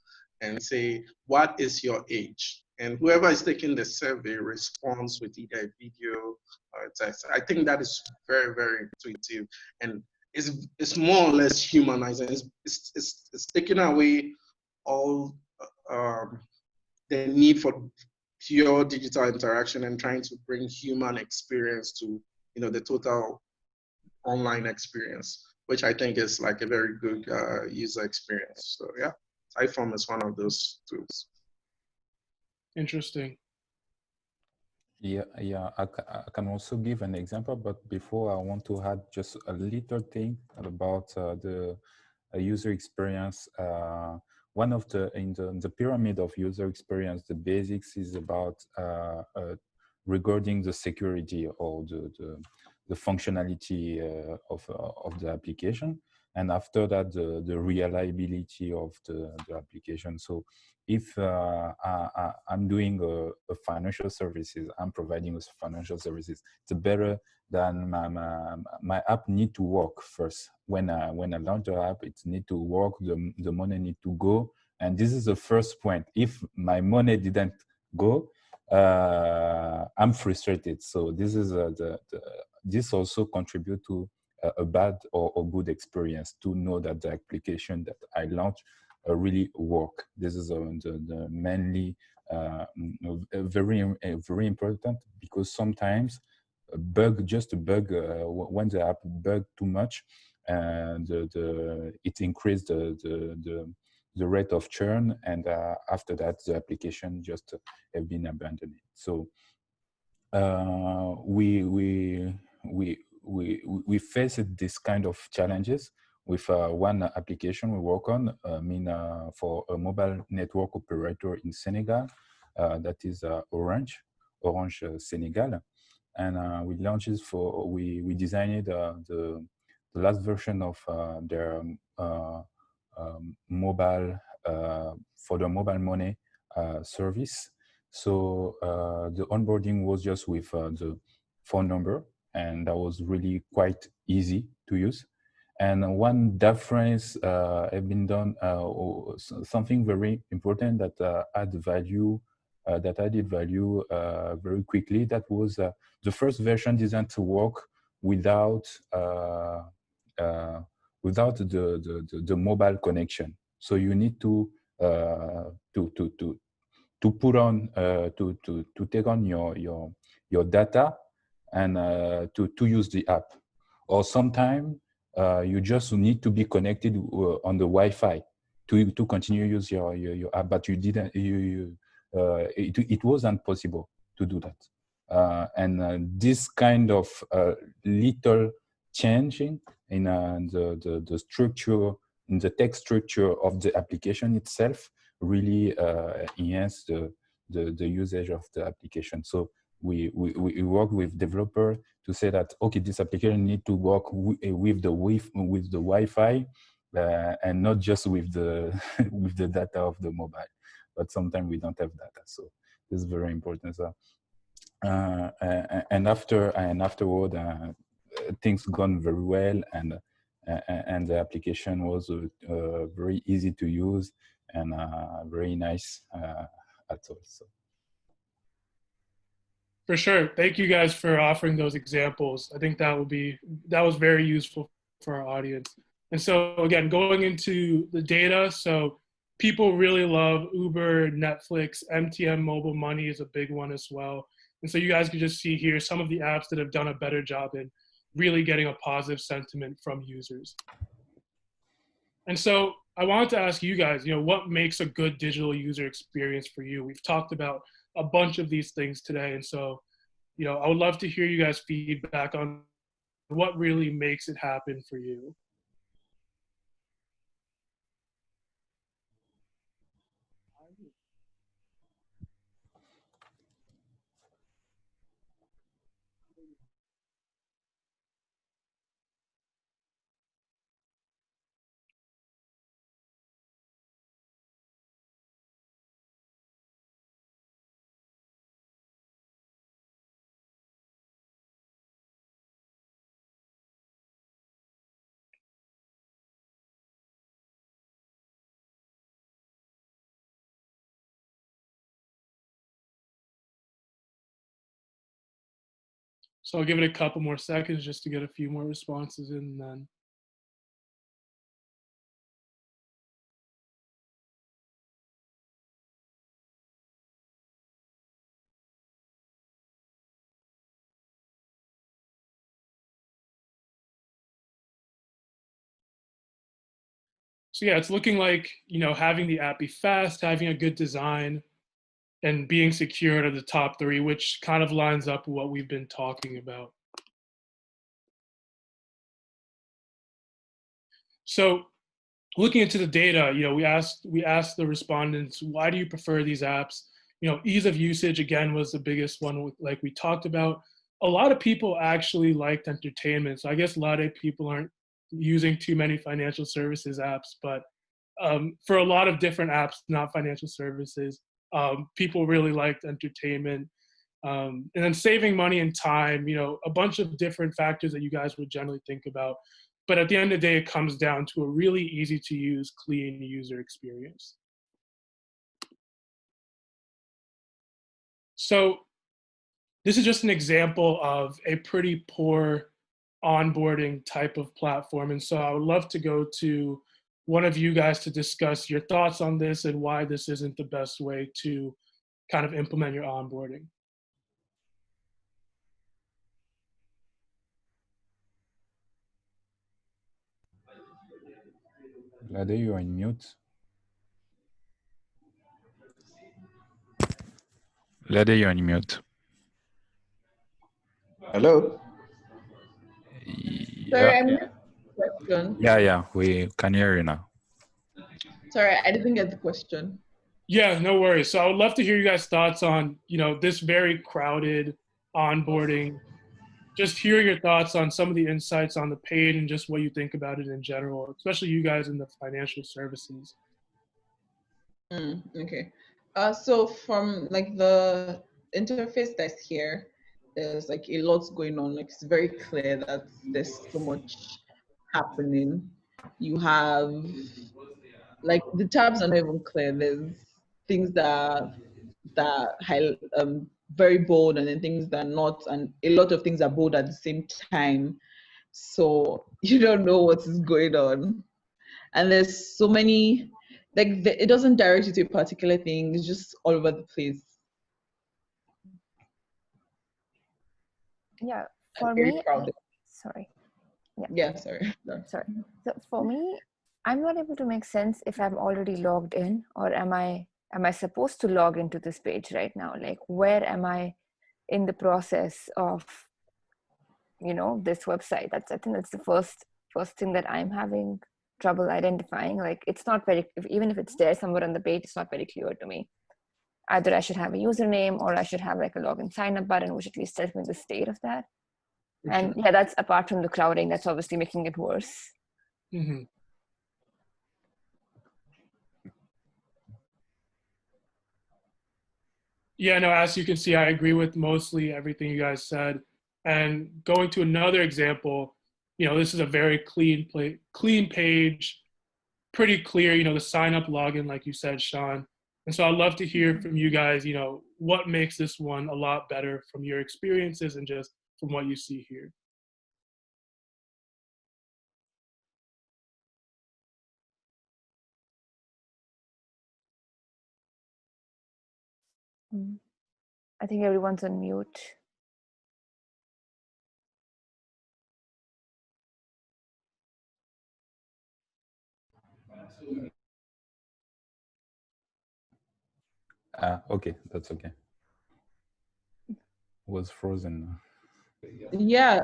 C: and say, what is your age? And whoever is taking the survey responds with either a video or a text. I think that is very, very intuitive. And it's more or less humanizing. It's taking away all the need for pure digital interaction and trying to bring human experience to, the total online experience, which I think is like a very good user experience. So yeah, Typeform is one of those tools.
A: Interesting.
E: Yeah, I can also give an example, but before I want to add just a little thing about the user experience. One of in the pyramid of user experience, the basics is about regarding the security or the functionality of the application, and after that the reliability of the application. So if I'm doing a financial services, I'm providing financial services, it's better than my app need to work first. When I launch the app, it need to work, the money need to go. And this is the first point. If my money didn't go, I'm frustrated. So this is this also contribute to a bad or good experience, to know that the application that I launch really work. This is the mainly very important, because sometimes a bug, just a bug, when the app bug too much, and it increased the rate of churn, and after that the application just have been abandoned. So we faced this kind of challenges with one application we work on, for a mobile network operator in Senegal, that is Orange Senegal. And we launched it we designed the last version of their mobile, for the mobile money service. So the onboarding was just with the phone number, and that was really quite easy to use. And one difference have been done, something very important that added value very quickly. That was the first version designed to work without the mobile connection. So you need to put on to take on your data and to use the app. Or sometime you just need to be connected on the Wi-Fi to continue use your app, but you didn't. It wasn't possible to do that. And this kind of little changing in the structure, in the text structure of the application itself, really enhance the usage of the application. So we work with developer to say that, okay, this application need to work with the Wi-Fi, and not just with the with the data of the mobile. But sometimes we don't have data, so this is very important. So, and afterward, things gone very well, and the application was very easy to use and very nice at all. So.
A: For sure. Thank you guys for offering those examples. I think that was very useful for our audience. And so again, going into the data, so people really love Uber, Netflix, MTM Mobile Money is a big one as well. And so you guys can just see here some of the apps that have done a better job in really getting a positive sentiment from users. And so I wanted to ask you guys, what makes a good digital user experience for you? We've talked about a bunch of these things today. And so, I would love to hear you guys' feedback on what really makes it happen for you. So I'll give it a couple more seconds just to get a few more responses in, and then. So yeah, it's looking like, having the app be fast, having a good design, and being secured are the top three, which kind of lines up with what we've been talking about. So looking into the data, we asked the respondents, why do you prefer these apps? Ease of usage, again, was the biggest one, like we talked about. A lot of people actually liked entertainment. So I guess a lot of people aren't using too many financial services apps, but for a lot of different apps, not financial services, people really liked entertainment. And then saving money and time, a bunch of different factors that you guys would generally think about. But at the end of the day, it comes down to a really easy to use, clean user experience. So this is just an example of a pretty poor onboarding type of platform. And so I would love to go to one of you guys to discuss your thoughts on this and why this isn't the best way to kind of implement your onboarding.
E: Lade, you are in mute. Lade, you're on mute.
D: Hello?
F: Sorry, I
E: Yeah.
F: missed the question.
E: Yeah, we can hear you now.
F: Sorry, I didn't get the question.
A: Yeah, no worries. So I would love to hear you guys' thoughts on, this very crowded onboarding. Just hear your thoughts on some of the insights on the page and just what you think about it in general, especially you guys in the financial services.
F: Okay. So from like the interface that's here, there's like a lot going on. Like it's very clear that there's so much happening. You have like the tabs are not even clear. There's things that very bold, and then things that are not, and a lot of things are bold at the same time. So you don't know what is going on, and there's so many. Like it doesn't direct you to a particular thing. It's just all over the place.
H: Yeah, for
F: Very
H: me,
F: crowded.
H: sorry. Yeah.
F: Yeah, sorry. No.
H: Sorry. So for me, I'm not able to make sense if I'm already logged in, or am I supposed to log into this page right now? Like, where am I in the process of, this website? I think that's the first thing that I'm having trouble identifying. Like, it's not very, even if it's there somewhere on the page, it's not very clear to me. Either I should have a username, or I should have like a login sign up button, which at least tells me the state of that. And yeah, that's apart from the crowding, that's obviously making it worse.
A: Mm-hmm. Yeah, no, as you can see, I agree with mostly everything you guys said. And going to another example, this is a very clean page, pretty clear, the sign up login, like you said, Sean. And so I'd love to hear from you guys, what makes this one a lot better from your experiences and just from what you see here.
H: I think everyone's on mute.
E: Okay, that's okay. Was frozen.
F: Yeah.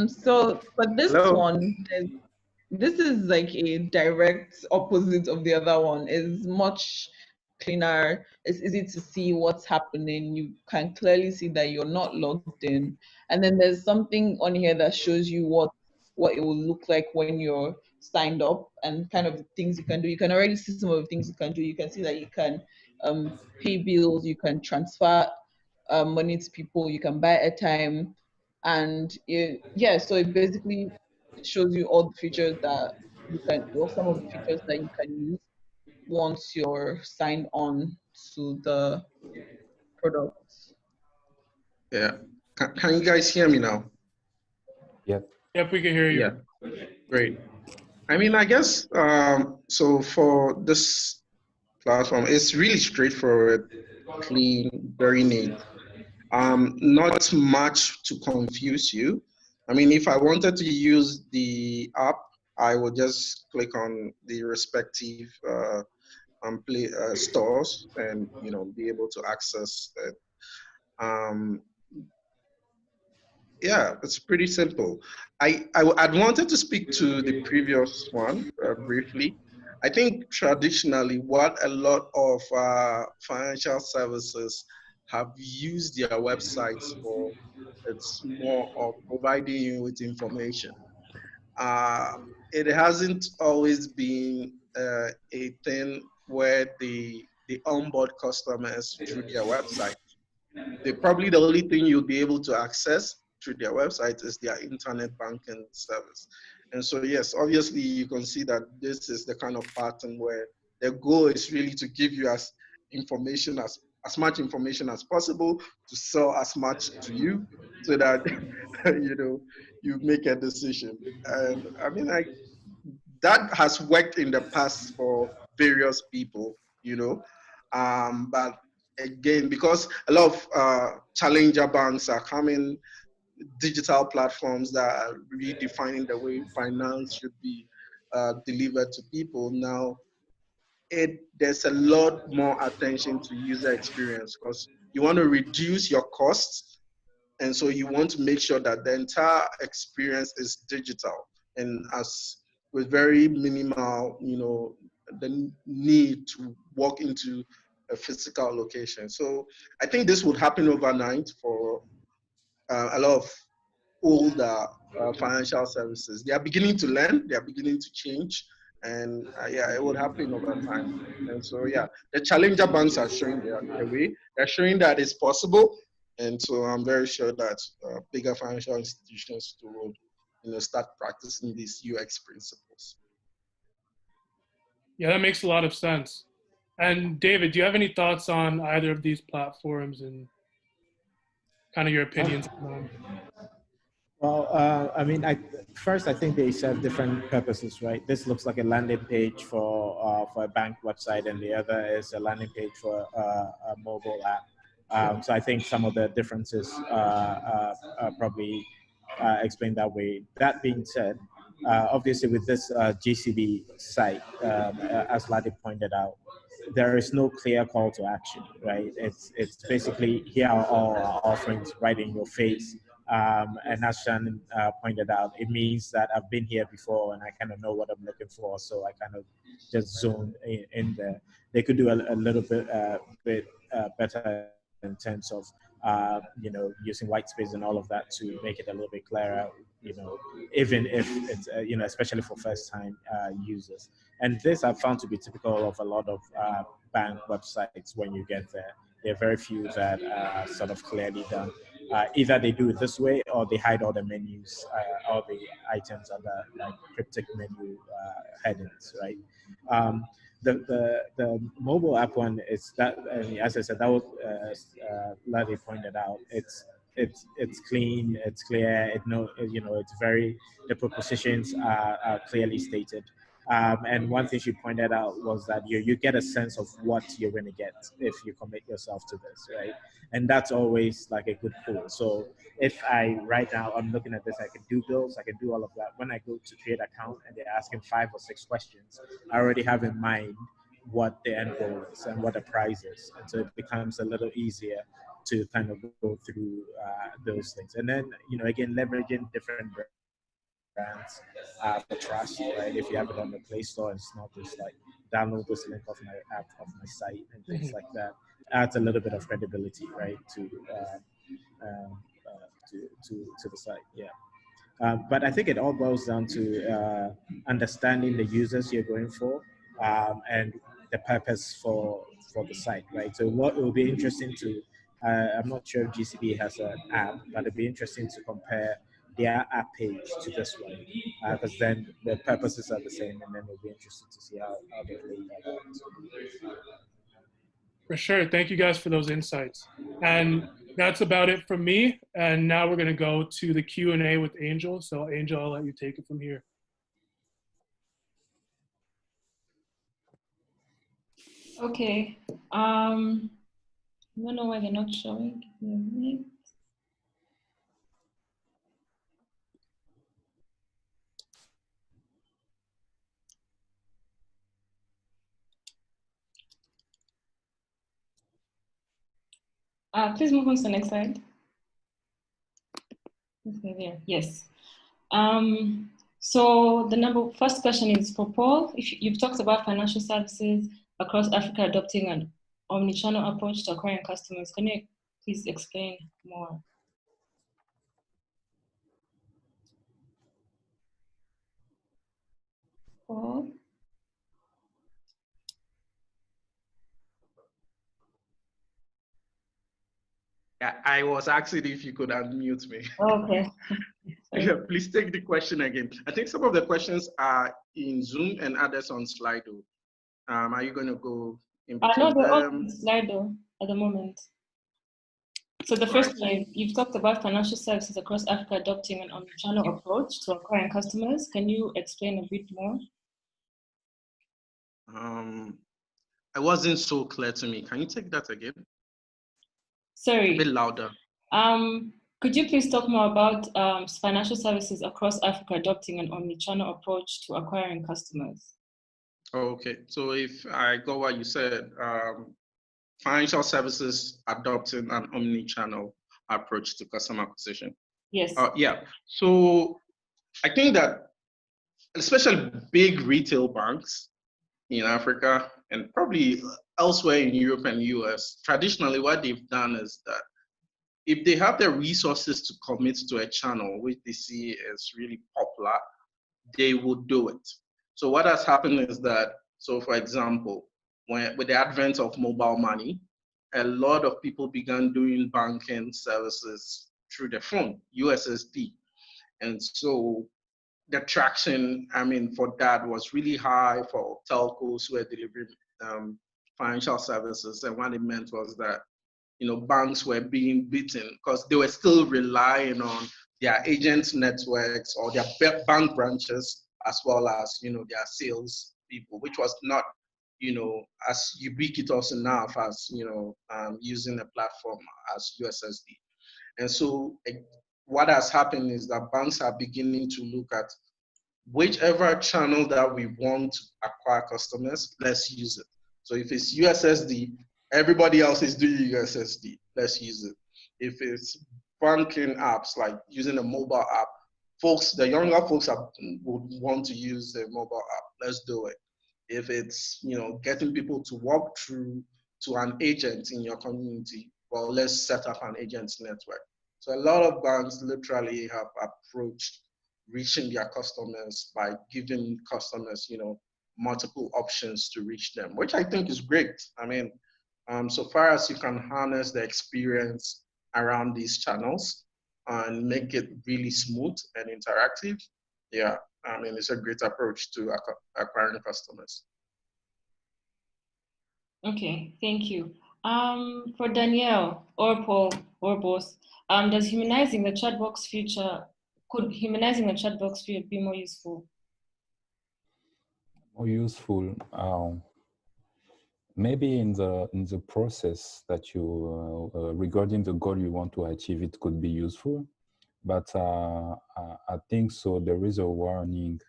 F: So for this
D: Hello?
F: one, this is like a direct opposite of the other one. It's much cleaner. It's easy to see what's happening. You can clearly see that you're not logged in. And then there's something on here that shows you what it will look like when you're signed up, and kind of the things you can do. You can already see some of the things you can do. You can see that you can pay bills, you can transfer money to people, you can buy airtime, and so it basically shows you all the features that you can, or some of the features that you can use once you're signed on to the product.
C: Yeah. Can you guys hear me now?
E: Yep.
A: Yep, we can hear you.
C: Yeah, great. I mean, I guess, so for this platform, it's really straightforward, clean, very neat. Not much to confuse you. I mean, if I wanted to use the app, I would just click on the respective stores and be able to access it. Um, yeah, it's pretty simple. I'd wanted to speak to the previous one briefly. I think traditionally, what a lot of financial services have used their websites for, it's more of providing you with information. Uh, it hasn't always been a thing where they onboard customers through their website. Probably the only thing you'll be able to access through their website is their internet banking service. And so, yes, obviously you can see that this is the kind of pattern where their goal is really to give you information as much information as possible, to sell as much to you so that you make a decision. And I mean, that has worked in the past for various people, but again, because a lot of challenger banks are coming, digital platforms that are redefining the way finance should be delivered to people now, there's a lot more attention to user experience because you want to reduce your costs, and so you want to make sure that the entire experience is digital and as with very minimal, the need to walk into a physical location. So I think this would happen overnight for a lot of older financial services. They are beginning to learn, they are beginning to change, and yeah, it would happen over time. And so yeah, the challenger banks are showing the way. They're showing that it's possible, and so I'm very sure that bigger financial institutions will start practicing these UX principles.
A: Yeah, that makes a lot of sense. And David, do you have any thoughts on either of these platforms and kind of your opinions on them?
G: Well, I mean, first I think they serve different purposes, right? This looks like a landing page for a bank website, and the other is a landing page for a mobile app. So I think some of the differences are probably explained that way. That being said, obviously with this GCB site, as Ladi pointed out, there is no clear call to action, right? It's basically, here are all our offerings right in your face. And as Shannon pointed out, it means that I've been here before and I kind of know what I'm looking for. So I kind of just zoned in there. They could do a little bit better in terms of, using white space and all of that to make it a little bit clearer, even if it's, especially for first time users. And this I've found to be typical of a lot of bank websites when you get there. There are very few that are sort of clearly done. Either they do it this way or they hide all the menus, all the items under like cryptic menu headings, right? The mobile app one is that, as I said, that was Larry pointed out. It's clean, it's clear. It's very, the propositions are clearly stated. And one thing she pointed out was that you get a sense of what you're going to get if you commit yourself to this, right? And that's always like a good pull. So if right now I'm looking at this, I can do bills, I can do all of that. When I go to create account and they're asking 5 or 6 questions, I already have in mind what the end goal is and what the price is. And so it becomes a little easier to kind of go through those things. And then, again, leveraging different brands for trust, right? If you have it on the Play Store, it's not just like download this link of my app, of my site, and things like that. Adds a little bit of credibility, right, to the site. Yeah. But I think it all boils down to understanding the users you're going for and the purpose for the site, right? So what it will be interesting to, I'm not sure if GCB has an app, but it'd be interesting to compare their app page to this one, because then the purposes are the same, and then it'll be interesting to see how they lay that out.
A: For sure. Thank you guys for those insights. And that's about it from me. And now we're going to go to the Q&A with Angel. So Angel, I'll let you take it from here.
B: Okay. I don't know why they're not showing. Give me a minute. Please move on to the next slide. Okay, there. Yes. So the first question is for Paul. If you've talked about financial services across Africa adopting an omni-channel approach to acquiring customers, can you please explain more? Paul?
C: Yeah, I was asking if you could unmute me.
B: Okay.
C: Yeah, please take the question again. I think some of the questions are in Zoom and others on Slido. Are you going to go in
B: No,
C: between
B: they're all
C: them?
B: on Slido at the moment. So the first one, you've talked about financial services across Africa adopting an omnichannel approach to acquiring customers. Can you explain a bit more?
C: It wasn't so clear to me. Can you take that again?
B: Sorry.
C: A bit louder.
B: Could you please talk more about financial services across Africa adopting an omnichannel approach to acquiring customers?
C: Okay, so if I got what you said, financial services adopting an omni-channel approach to customer acquisition.
B: Yes.
C: Yeah, so I think that especially big retail banks in Africa and probably elsewhere in Europe and US, traditionally what they've done is that if they have the resources to commit to a channel which they see as really popular, they would do it. So what has happened is that, so for example, with the advent of mobile money, a lot of people began doing banking services through the phone, USSD. And so the traction, I mean, for that was really high for telcos who were delivering financial services. And what it meant was that, you know, banks were being beaten because they were still relying on their agent networks or their bank branches, as well as, you know, their sales people, which was not, you know, as ubiquitous enough as, you know, using a platform as USSD. And so what has happened is that banks are beginning to look at whichever channel that we want to acquire customers, let's use it. So if it's USSD, everybody else is doing USSD, let's use it. If it's banking apps, like using a mobile app, folks, the younger folks would want to use the mobile app, let's do it. If it's, you know, getting people to walk through to an agent in your community, well, let's set up an agent's network. So a lot of banks literally have approached reaching their customers by giving customers, you know, multiple options to reach them, which I think is great. I mean, so far as you can harness the experience around these channels and make it really smooth and interactive, yeah, I mean, it's a great approach to acquiring customers.
B: Okay, thank you. For Danielle or Paul or both, could humanizing the chat box feature be more useful?
E: More useful, maybe in the process that you regarding the goal you want to achieve, it could be useful. But I think so. There is a warning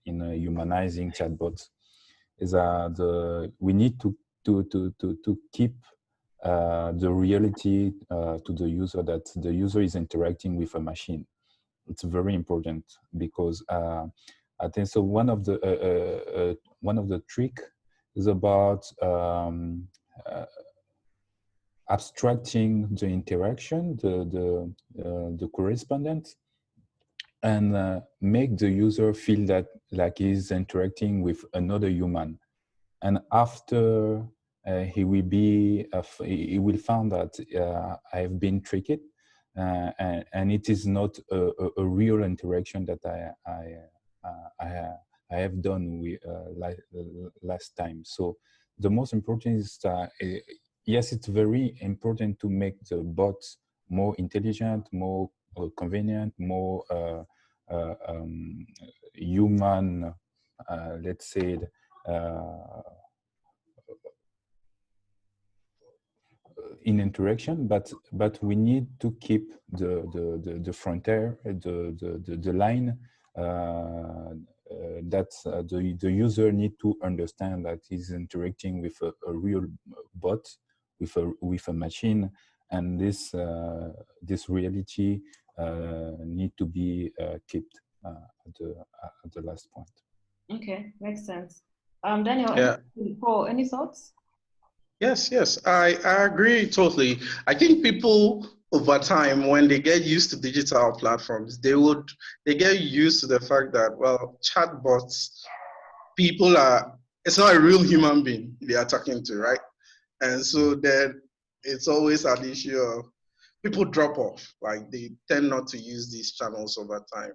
E: in humanizing chatbots, is that we need to keep the reality to the user, that the user is interacting with a machine. It's very important, because I think so. One of the trick is about abstracting the interaction, the correspondence, and make the user feel that like he's interacting with another human. And after he will find that I have been tricked, and it is not a real interaction that I have done with last time. So the most important is yes, it's very important to make the bots more intelligent, more convenient, more human, let's say, in interaction, but we need to keep the frontier, the line that the user need to understand that he's interacting with a real bot, with a machine, and this reality need to be kept at the last point.
B: Okay, makes sense. Daniel,
C: Yeah.
B: Paul, any thoughts?
C: Yes, I agree totally. I think people over time, when they get used to digital platforms, they get used to the fact that, well, chatbots, it's not a real human being they are talking to, right? And so then it's always an issue of people drop off, like they tend not to use these channels over time,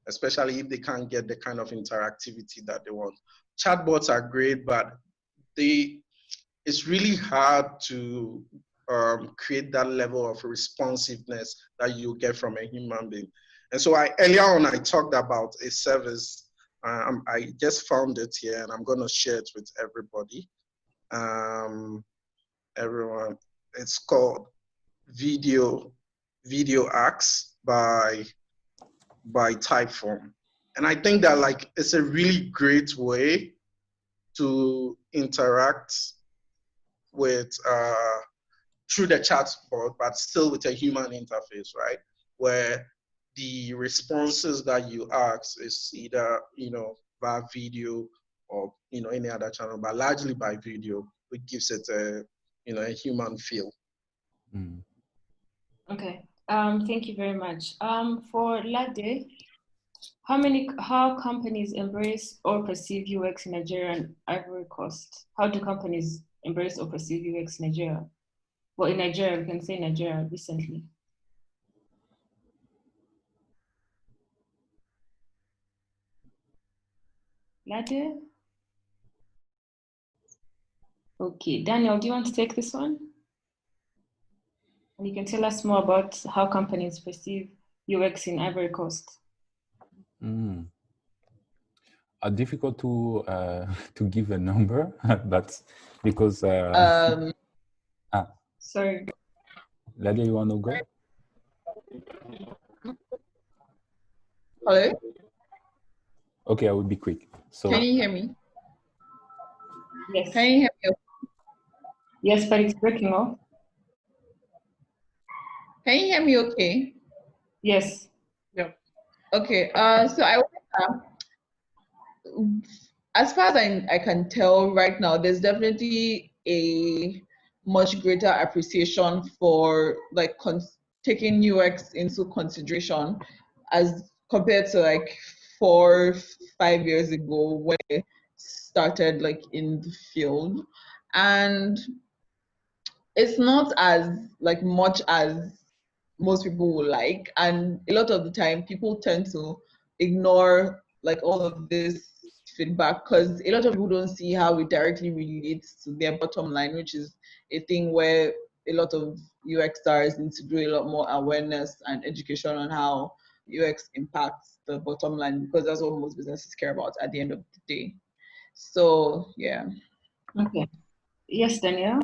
C: especially if they can't get the kind of interactivity that they want. Chatbots are great, but it's really hard to create that level of responsiveness that you get from a human being. And so earlier on, I talked about a service. I just found it here, and I'm going to share it with everybody. Everyone, it's called Video Acts by Typeform. And I think that it's a really great way to interact with through the chatbot, but still with a human interface, right? Where the responses that you ask is either via video or any other channel, but largely by video, which gives it a a human feel.
E: Mm.
B: Okay. Thank you very much. For Lade, how companies embrace or perceive UX in Nigeria and Ivory Coast? How do companies embrace or perceive UX in Nigeria? Well, in Nigeria, we can say Nigeria recently. Lade? Okay, Daniel, do you want to take this one? And you can tell us more about how companies perceive UX in Ivory Coast.
E: Difficult to to give a number, but because
B: sorry,
E: Lade, you want to go?
F: Hello?
E: Okay, I will be quick. So
F: can you hear me?
B: Yes.
F: Can you hear me?
B: Yes, but it's breaking off.
F: Can you hear me okay?
B: Yes.
A: Yep.
F: Okay, so as far as I can tell right now, there's definitely a much greater appreciation for taking UX into consideration as compared to 4-5 years ago when I started in the field. And it's not as much as most people would like, and a lot of the time people tend to ignore all of this feedback because a lot of people don't see how it directly relates to their bottom line, which is a thing where a lot of UX stars need to do a lot more awareness and education on how UX impacts the bottom line, because that's what most businesses care about at the end of the day. So yeah.
B: Okay. Yes, Danielle.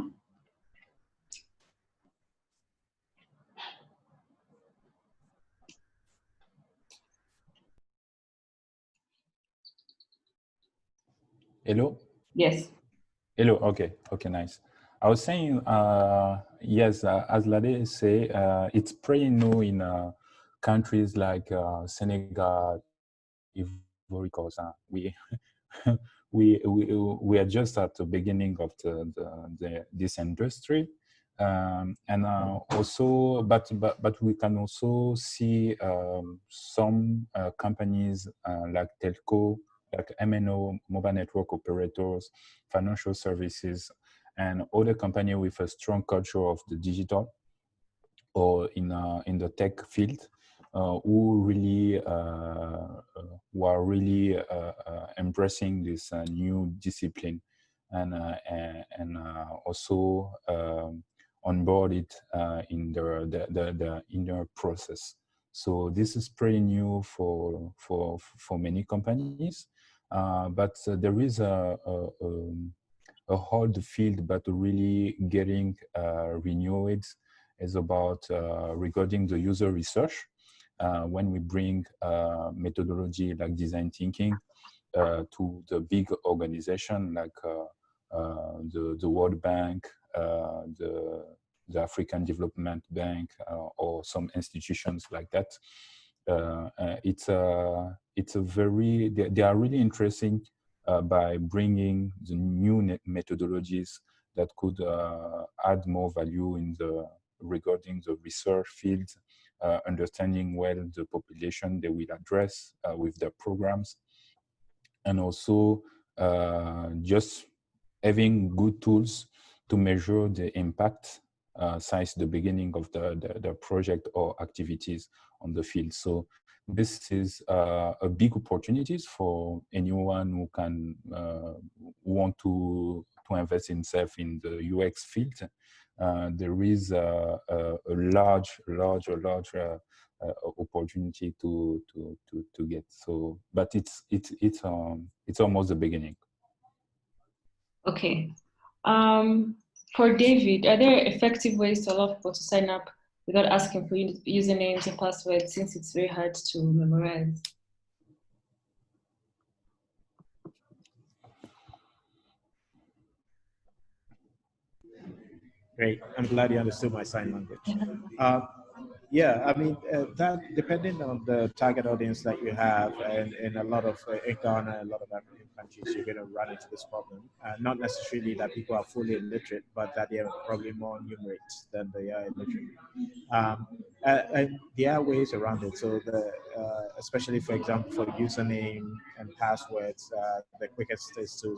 E: hello?
B: Yes.
E: Hello, okay, nice. I was saying, yes, as Lade say, it's pretty new in countries like Senegal, Ivory Coast. We are just at the beginning of this industry, and also, but we can also see some companies like telco, like MNO, mobile network operators, financial services, and other companies with a strong culture of the digital or in the tech field, who really were really embracing this new discipline, and also onboard it in the inner process. So this is pretty new for many companies, but there is a whole field, but really getting renewed is about regarding the user research. When we bring methodology like design thinking to the big organization like the World Bank, the African Development Bank, or some institutions like that. It's a very, they are really interesting by bringing the new methodologies that could add more value in regarding the research field, understanding well the population they will address with their programs, and also just having good tools to measure the impact since the beginning of the project or activities on the field. So this is a big opportunities for anyone who can want to invest himself in the UX field. There is a large opportunity to get. So, but it's almost the beginning.
B: Okay. For David, are there effective ways to allow people to sign up without asking for usernames and passwords, since it's very hard to memorize?
G: Great. I'm glad you understood my sign language. Yeah, I mean, that depending on the target audience that you have, and in a lot of, in Ghana, a lot of African countries, you're going to run into this problem. Not necessarily that people are fully illiterate, but that they are probably more numerate than they are illiterate. And there are ways around it. So especially, for example, for username and passwords, the quickest is to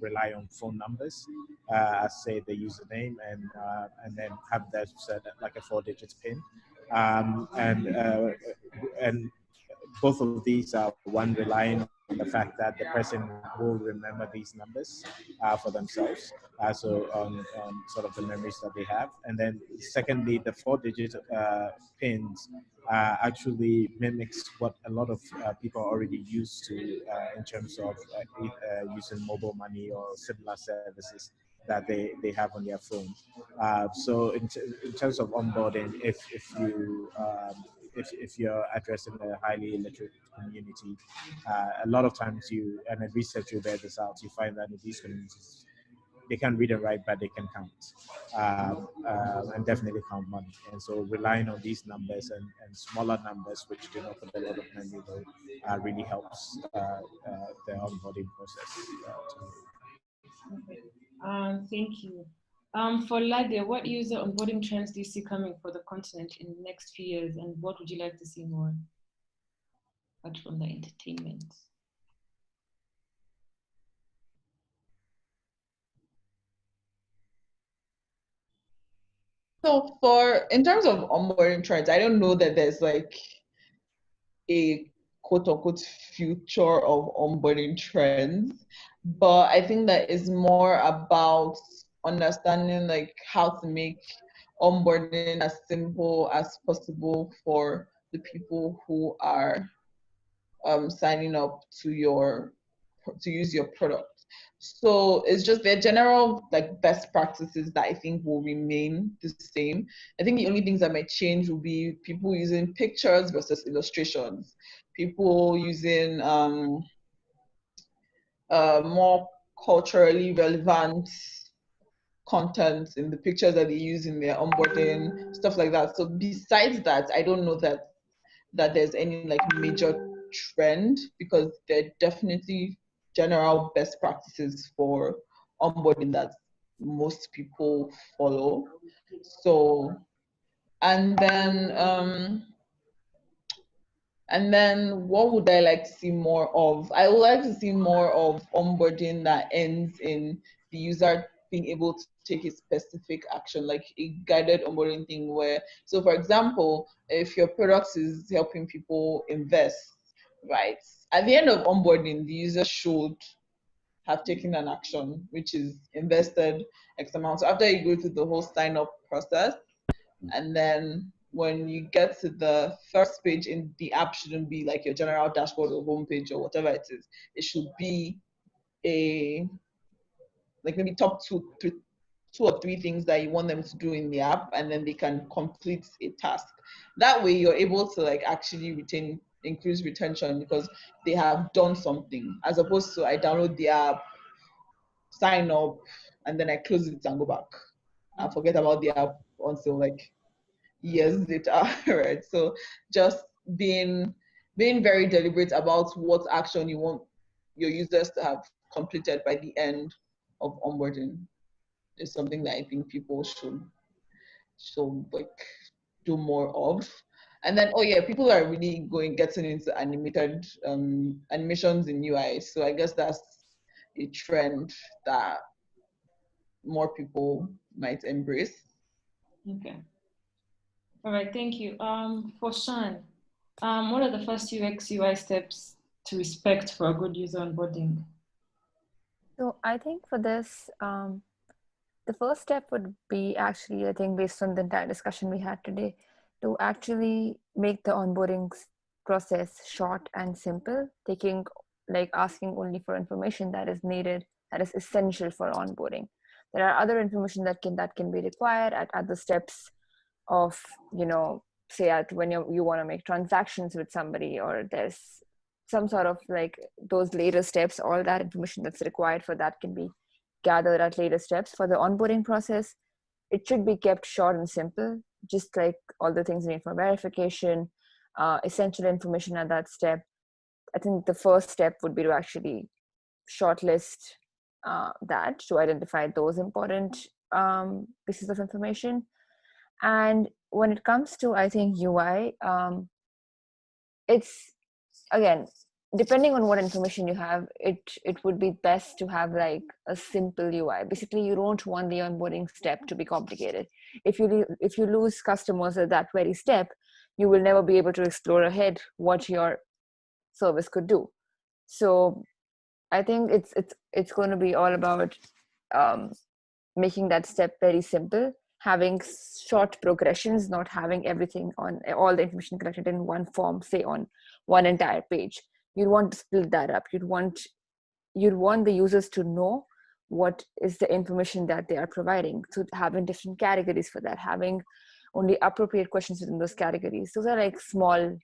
G: rely on phone numbers, as say the username, and then have that set like a 4-digit PIN. And both of these are one relying on the fact that the person will remember these numbers for themselves, so on sort of the memories that they have. And then secondly, the 4-digit pins actually mimics what a lot of people are already used to in terms of using mobile money or similar services that they have on their phone. So in terms of onboarding, if you're addressing a highly illiterate community, a lot of times and in research you bear this out, you find that in these communities, they can read and write, but they can count, and definitely count money. And so relying on these numbers and smaller numbers, which do not put a lot of memory load, really helps the onboarding process.
B: Okay. Thank you. For Lade, what user onboarding trends do you see coming for the continent in the next few years, and what would you like to see more, apart from the entertainment?
F: So in terms of onboarding trends, I don't know that there's like a quote unquote future of onboarding trends, but I think that is more about understanding like how to make onboarding as simple as possible for the people who are signing up to use your product. So it's just the general like best practices that I think will remain the same. I think the only things that might change will be people using pictures versus illustrations, people using more culturally relevant content in the pictures that they use in their onboarding, stuff like that. So besides that, I don't know that there's any like major trend, because there are definitely general best practices for onboarding that most people follow. So, and then what would I like to see more of? I would like to see more of onboarding that ends in the user being able to take a specific action, like a guided onboarding thing where, so for example, if your product is helping people invest, right? At the end of onboarding, the user should have taken an action, which is invested X amount. So after you go through the whole sign up process. And then when you get to the first page in the app, shouldn't be like your general dashboard or homepage or whatever it is. It should be like maybe top two or three things that you want them to do in the app, and then they can complete a task. That way you're able to like actually increase retention because they have done something, as opposed to I download the app, sign up, and then I close it and go back and forget about the app until like years later, right? So just being very deliberate about what action you want your users to have completed by the end of onboarding is something that I think people should like do more of. And then, oh yeah, people are really getting into animated animations in UI. So I guess that's a trend that more people might embrace.
B: Okay. All right, thank you. For Sean, what are the first UX UI steps to respect for a good user onboarding?
H: So I think for this, the first step would be actually, I think, based on the entire discussion we had today, to actually make the onboarding process short and simple, asking only for information that is needed, that is essential for onboarding. There are other information that can be required at other steps of, say when you want to make transactions with somebody, or there's some sort of like those later steps. All that information that's required for that can be gathered at later steps. For the onboarding process, it should be kept short and simple, just like all the things needed for verification, essential information at that step. I think the first step would be to actually shortlist that, to identify those important pieces of information. And when it comes to, I think, UI, it's, again, depending on what information you have, it would be best to have like a simple UI. Basically, you don't want the onboarding step to be complicated. If you lose customers at that very step, you will never be able to explore ahead what your service could do. So I think it's going to be all about making that step very simple, having short progressions, not having everything on all the information collected in one form, say on one entire page. You'd want to split that up. You'd want the users to know what is the information that they are providing. So having different categories for that, having only appropriate questions within those categories. Those are like small,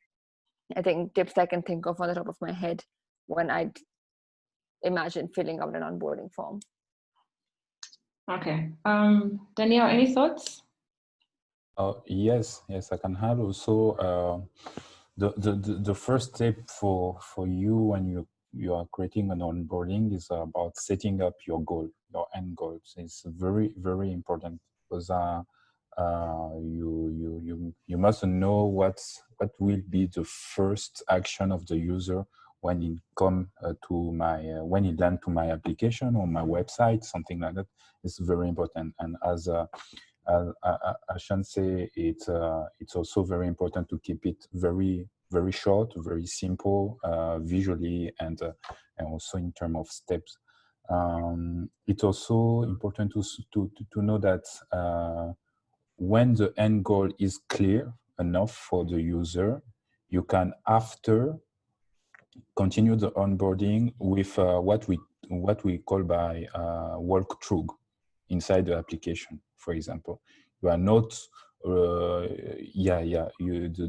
H: I think, tips I can think of on the top of my head when I imagine filling out an onboarding form.
B: Okay. Danielle, any thoughts?
E: Yes, I can have also the first step for you when you are creating an onboarding is about setting up your goal, your end goals. It's very, very important because you must know what will be the first action of the user when he come when he land to my application or my website, something like that. It's very important. And as I should say, it's also very important to keep it very, very short, very simple, visually, and also in terms of steps. It's also important to know that when the end goal is clear enough for the user, you can after continue the onboarding with what we call by walkthrough inside the application. For example, you are not the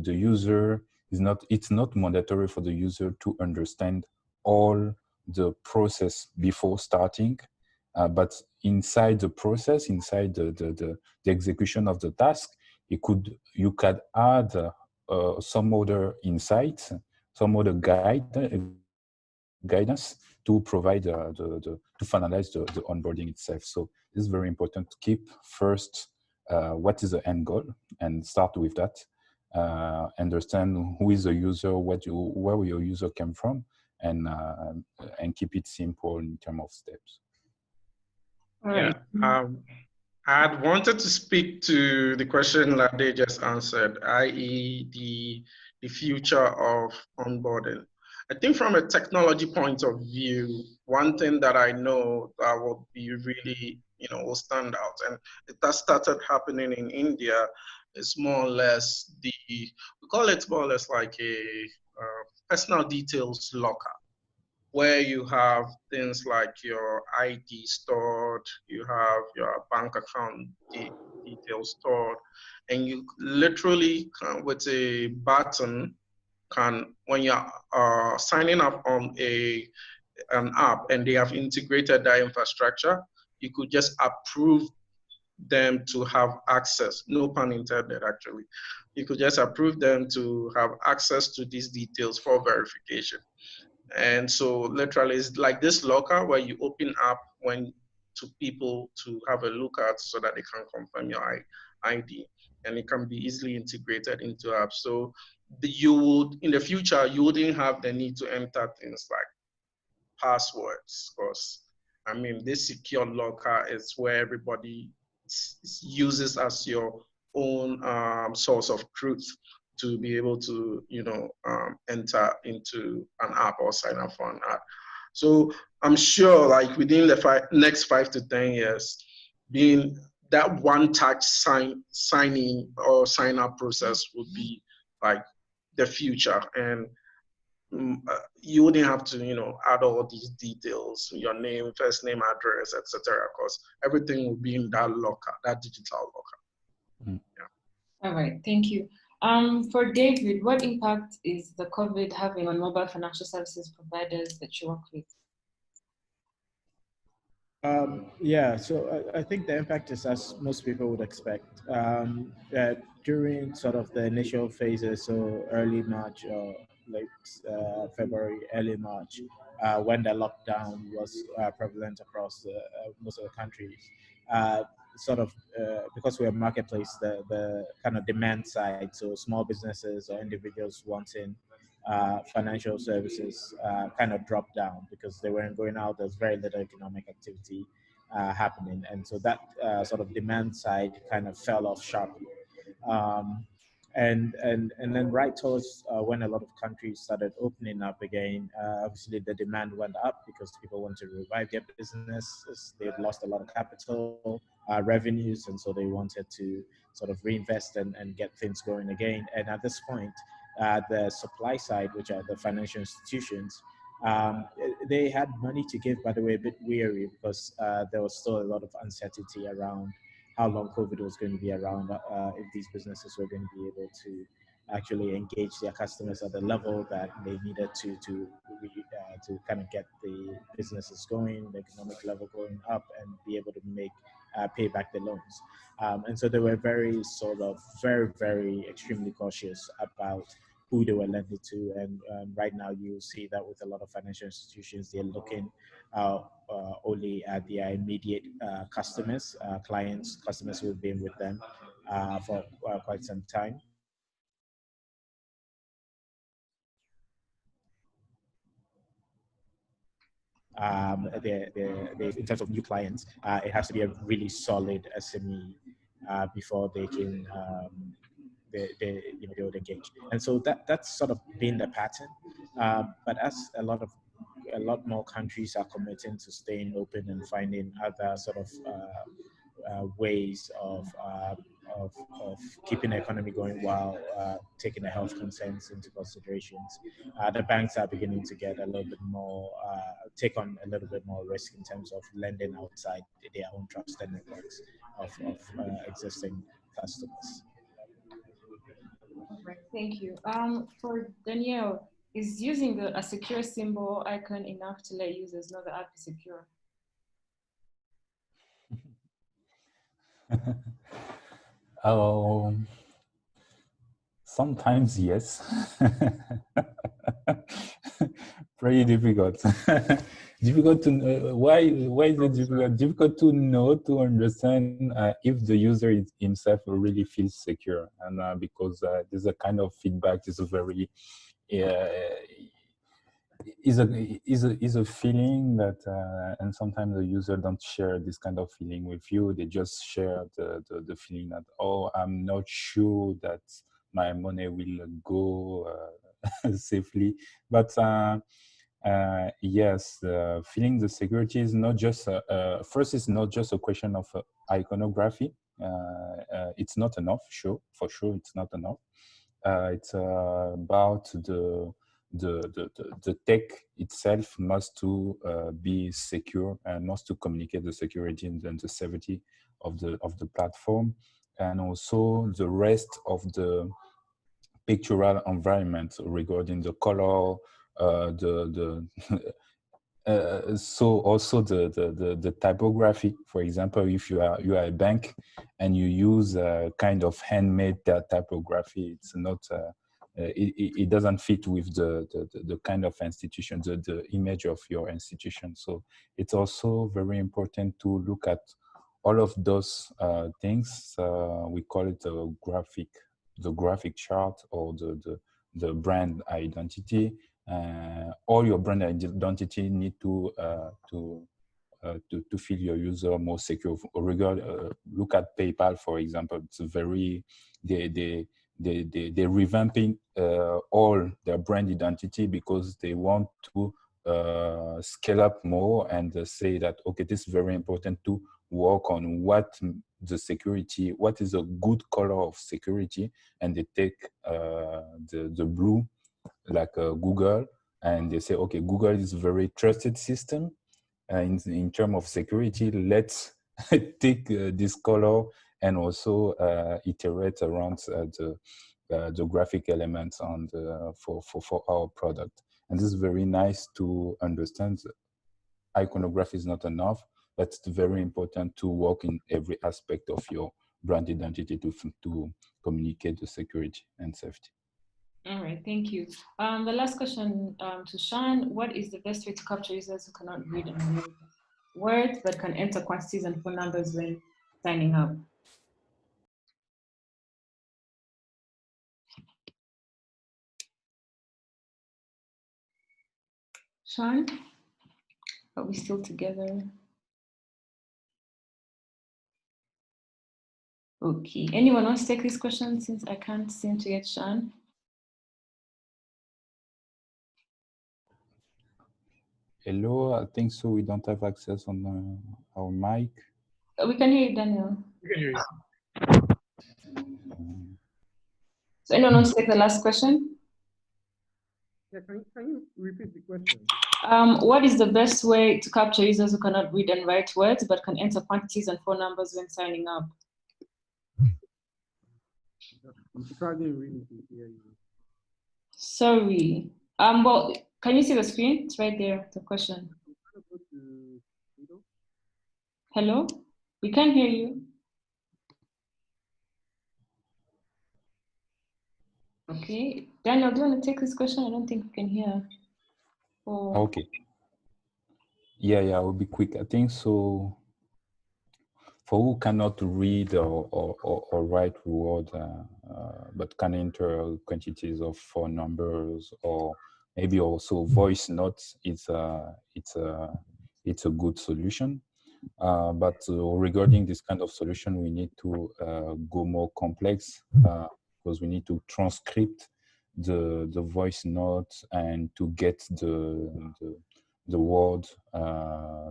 E: user is not, it's not mandatory for the user to understand all the process before starting, but inside the process, inside the execution of the task, you could add some other insights, some other guidance to provide to finalize the onboarding itself. So it's very important to keep first what is the end goal and start with that. Understand who is the user, where your user came from, and keep it simple in terms of steps.
B: All right.
C: Yeah. I had wanted to speak to the question that they just answered, i.e. the future of onboarding. I think from a technology point of view, one thing that I know that will be really will stand out. And that started happening in India. It's more or less we call it more or less like a personal details locker, where you have things like your ID stored, you have your bank account details stored, and you literally can, with a button, when you're signing up on an app and they have integrated that infrastructure, you could just approve them to have access, no pun intended actually. You could just approve them to have access to these details for verification. And so literally it's like this locker where you open up to people to have a look at so that they can confirm your ID, and it can be easily integrated into apps. So you would, in the future, you wouldn't have the need to enter things like passwords, because I mean, this secure locker is where everybody uses as your own source of truth to be able to, enter into an app or sign up for an app. So I'm sure, like within the next 5 to 10 years, being that one-touch signing or sign up process would be like the future, and you wouldn't have to, add all these details, your name, first name, address, etc. Because everything will be in that locker, that digital locker.
E: Mm.
C: Yeah.
B: All right, thank you. For David, what impact is the COVID having on mobile financial services providers that you work with?
G: Yeah, so I think the impact is as most people would expect. During sort of the initial phases, so early March or late February, early March, when the lockdown was prevalent across most of the countries, because we're a marketplace, the kind of demand side, so small businesses or individuals wanting financial services kind of dropped down because they weren't going out. There's very little economic activity happening, and so that sort of demand side kind of fell off sharply. And then right towards when a lot of countries started opening up again, obviously the demand went up because people want to revive their businesses. They've lost a lot of capital, revenues, and so they wanted to sort of reinvest and get things going again. And at this point, the supply side, which are the financial institutions, they had money to give, but they were a bit weary because there was still a lot of uncertainty around how long COVID was going to be around, if these businesses were going to be able to actually engage their customers at the level that they needed to kind of get the businesses going, the economic level going up, and be able to pay back the loans. And so they were very extremely cautious about who they were lending to. And right now you see that with a lot of financial institutions, they're looking only at their immediate customers, customers who've been with them for quite some time. In terms of new clients, it has to be a really solid SME before they can they would engage. And so that's sort of been the pattern. But as a lot more countries are committing to staying open and finding other sort of ways of keeping the economy going while taking the health concerns into considerations, the banks are beginning to get a little bit more, take on a little bit more risk in terms of lending outside their own trusted networks of existing customers.
B: Right, thank you. For Danielle, is using a secure symbol icon enough to let users know the app is secure?
E: Sometimes yes. Pretty difficult. Difficult to know. Why is it difficult? Difficult to know, to understand if the user himself really feels secure, and because there's a kind of feedback is a very is a feeling that and sometimes the user don't share this kind of feeling with you. They just share the feeling that, oh, I'm not sure that my money will go safely. But Yes, feeling the security is not just, first, it's not just a question of iconography. It's not enough, sure, for sure, it's not enough. It's about the tech itself must to be secure and must to communicate the security and the safety of the platform, and also the rest of the pictorial environment regarding the color, the so also the typography. For example, if you are a bank and you use a kind of handmade typography, it's not it doesn't fit with the kind of institution, the image of your institution. So it's also very important to look at all of those things. We call it the graphic chart, or the brand identity. All your brand identity need to feel your user more secure. Look at PayPal, for example. It's very they're revamping all their brand identity because they want to scale up more and say that, okay, this is very important to work on what the security, what is a good color of security, and they take the blue, like Google, and they say, okay, Google is a very trusted system in terms of security. Let's take this color and also iterate around the graphic elements on for our product. And this is very nice to understand. Iconography is not enough, but it's very important to work in every aspect of your brand identity to communicate the security and safety.
B: All right, thank you. The last question to Sean: what is the best way to capture users who cannot read and write words but can enter quantities and phone numbers when signing up? Sean, are we still together? Okay, anyone wants to take this question since I can't seem to get Sean?
E: Hello, I think so. We don't have access on our mic.
B: We can hear you, Daniel.
A: We can hear you.
B: So anyone wants to take the last question?
C: Yeah, can you repeat the question?
B: What is the best way to capture users who cannot read and write words but can enter quantities and phone numbers when signing up?
C: I'm struggling really to hear you.
B: Sorry. Well, can you see the screen? It's right there, the question. Hello? We can't hear you. Okay. Daniel, do you want to take this question? I don't think we can hear. Oh.
E: Okay. Yeah, I will be quick. I think so. For who cannot read or write word, but can enter quantities of phone numbers, or maybe also voice notes, it's a good solution. But regarding this kind of solution, we need to go more complex because we need to transcript the voice notes and to get the word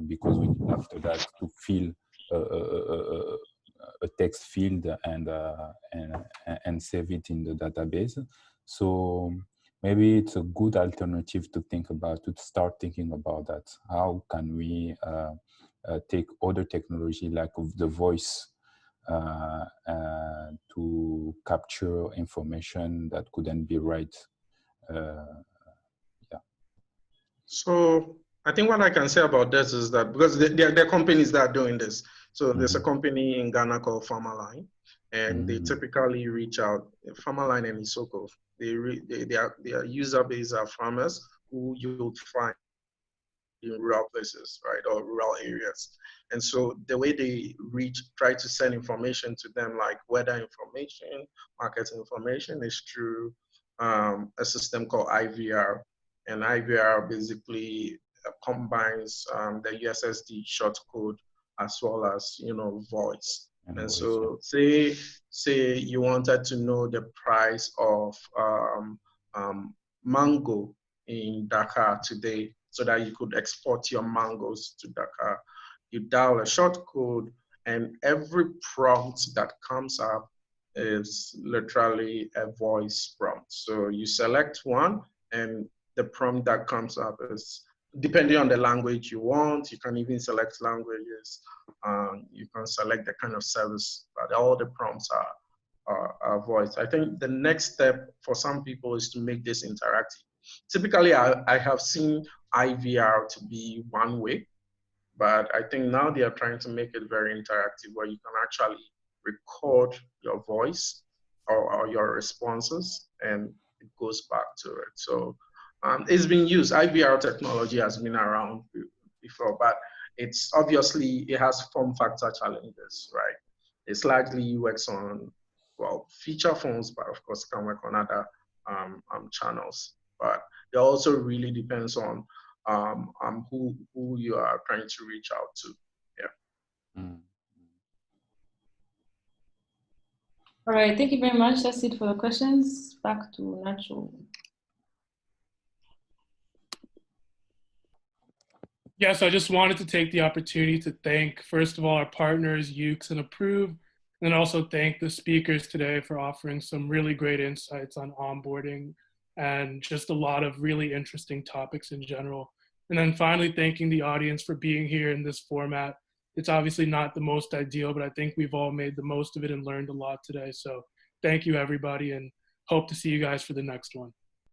E: because we need after that to fill a text field and save it in the database. So maybe it's a good alternative to think about, to start thinking about that. How can we take other technology like the voice to capture information that couldn't be right?
C: So I think what I can say about this is that because there are companies that are doing this. So there's a company in Ghana called Farmerline, and they typically reach out. Farmerline and Isoko, their user base are farmers who you'll find in rural places, right, or rural areas. And so the way they try to send information to them, like weather information, market information, is through a system called IVR. And IVR basically combines the USSD short code as well as, voice. And so say you wanted to know the price of mango in Dakar today, so that you could export your mangoes to Dakar. You dial a short code, and every prompt that comes up is literally a voice prompt. So you select one, and the prompt that comes up is, depending on the language you want, you can even select languages. You can select the kind of service, but all the prompts are voice. I think the next step for some people is to make this interactive. Typically, I have seen IVR to be one way, but I think now they are trying to make it very interactive, where you can actually record your voice or your responses, and it goes back to it. So it's been used. IVR technology has been around before, but it's obviously, it has form factor challenges, right? It's largely UX on, well, feature phones, but of course can work on other channels. But it also really depends on who you are trying to reach out to. Yeah.
B: All right, thank you very much. That's it for the questions. Back to Nacho.
A: Yes, I just wanted to take the opportunity to thank, first of all, our partners, YUX and Appruve, and also thank the speakers today for offering some really great insights on onboarding and just a lot of really interesting topics in general. And then finally, thanking the audience for being here in this format. It's obviously not the most ideal, but I think we've all made the most of it and learned a lot today. So thank you, everybody, and hope to see you guys for the next one.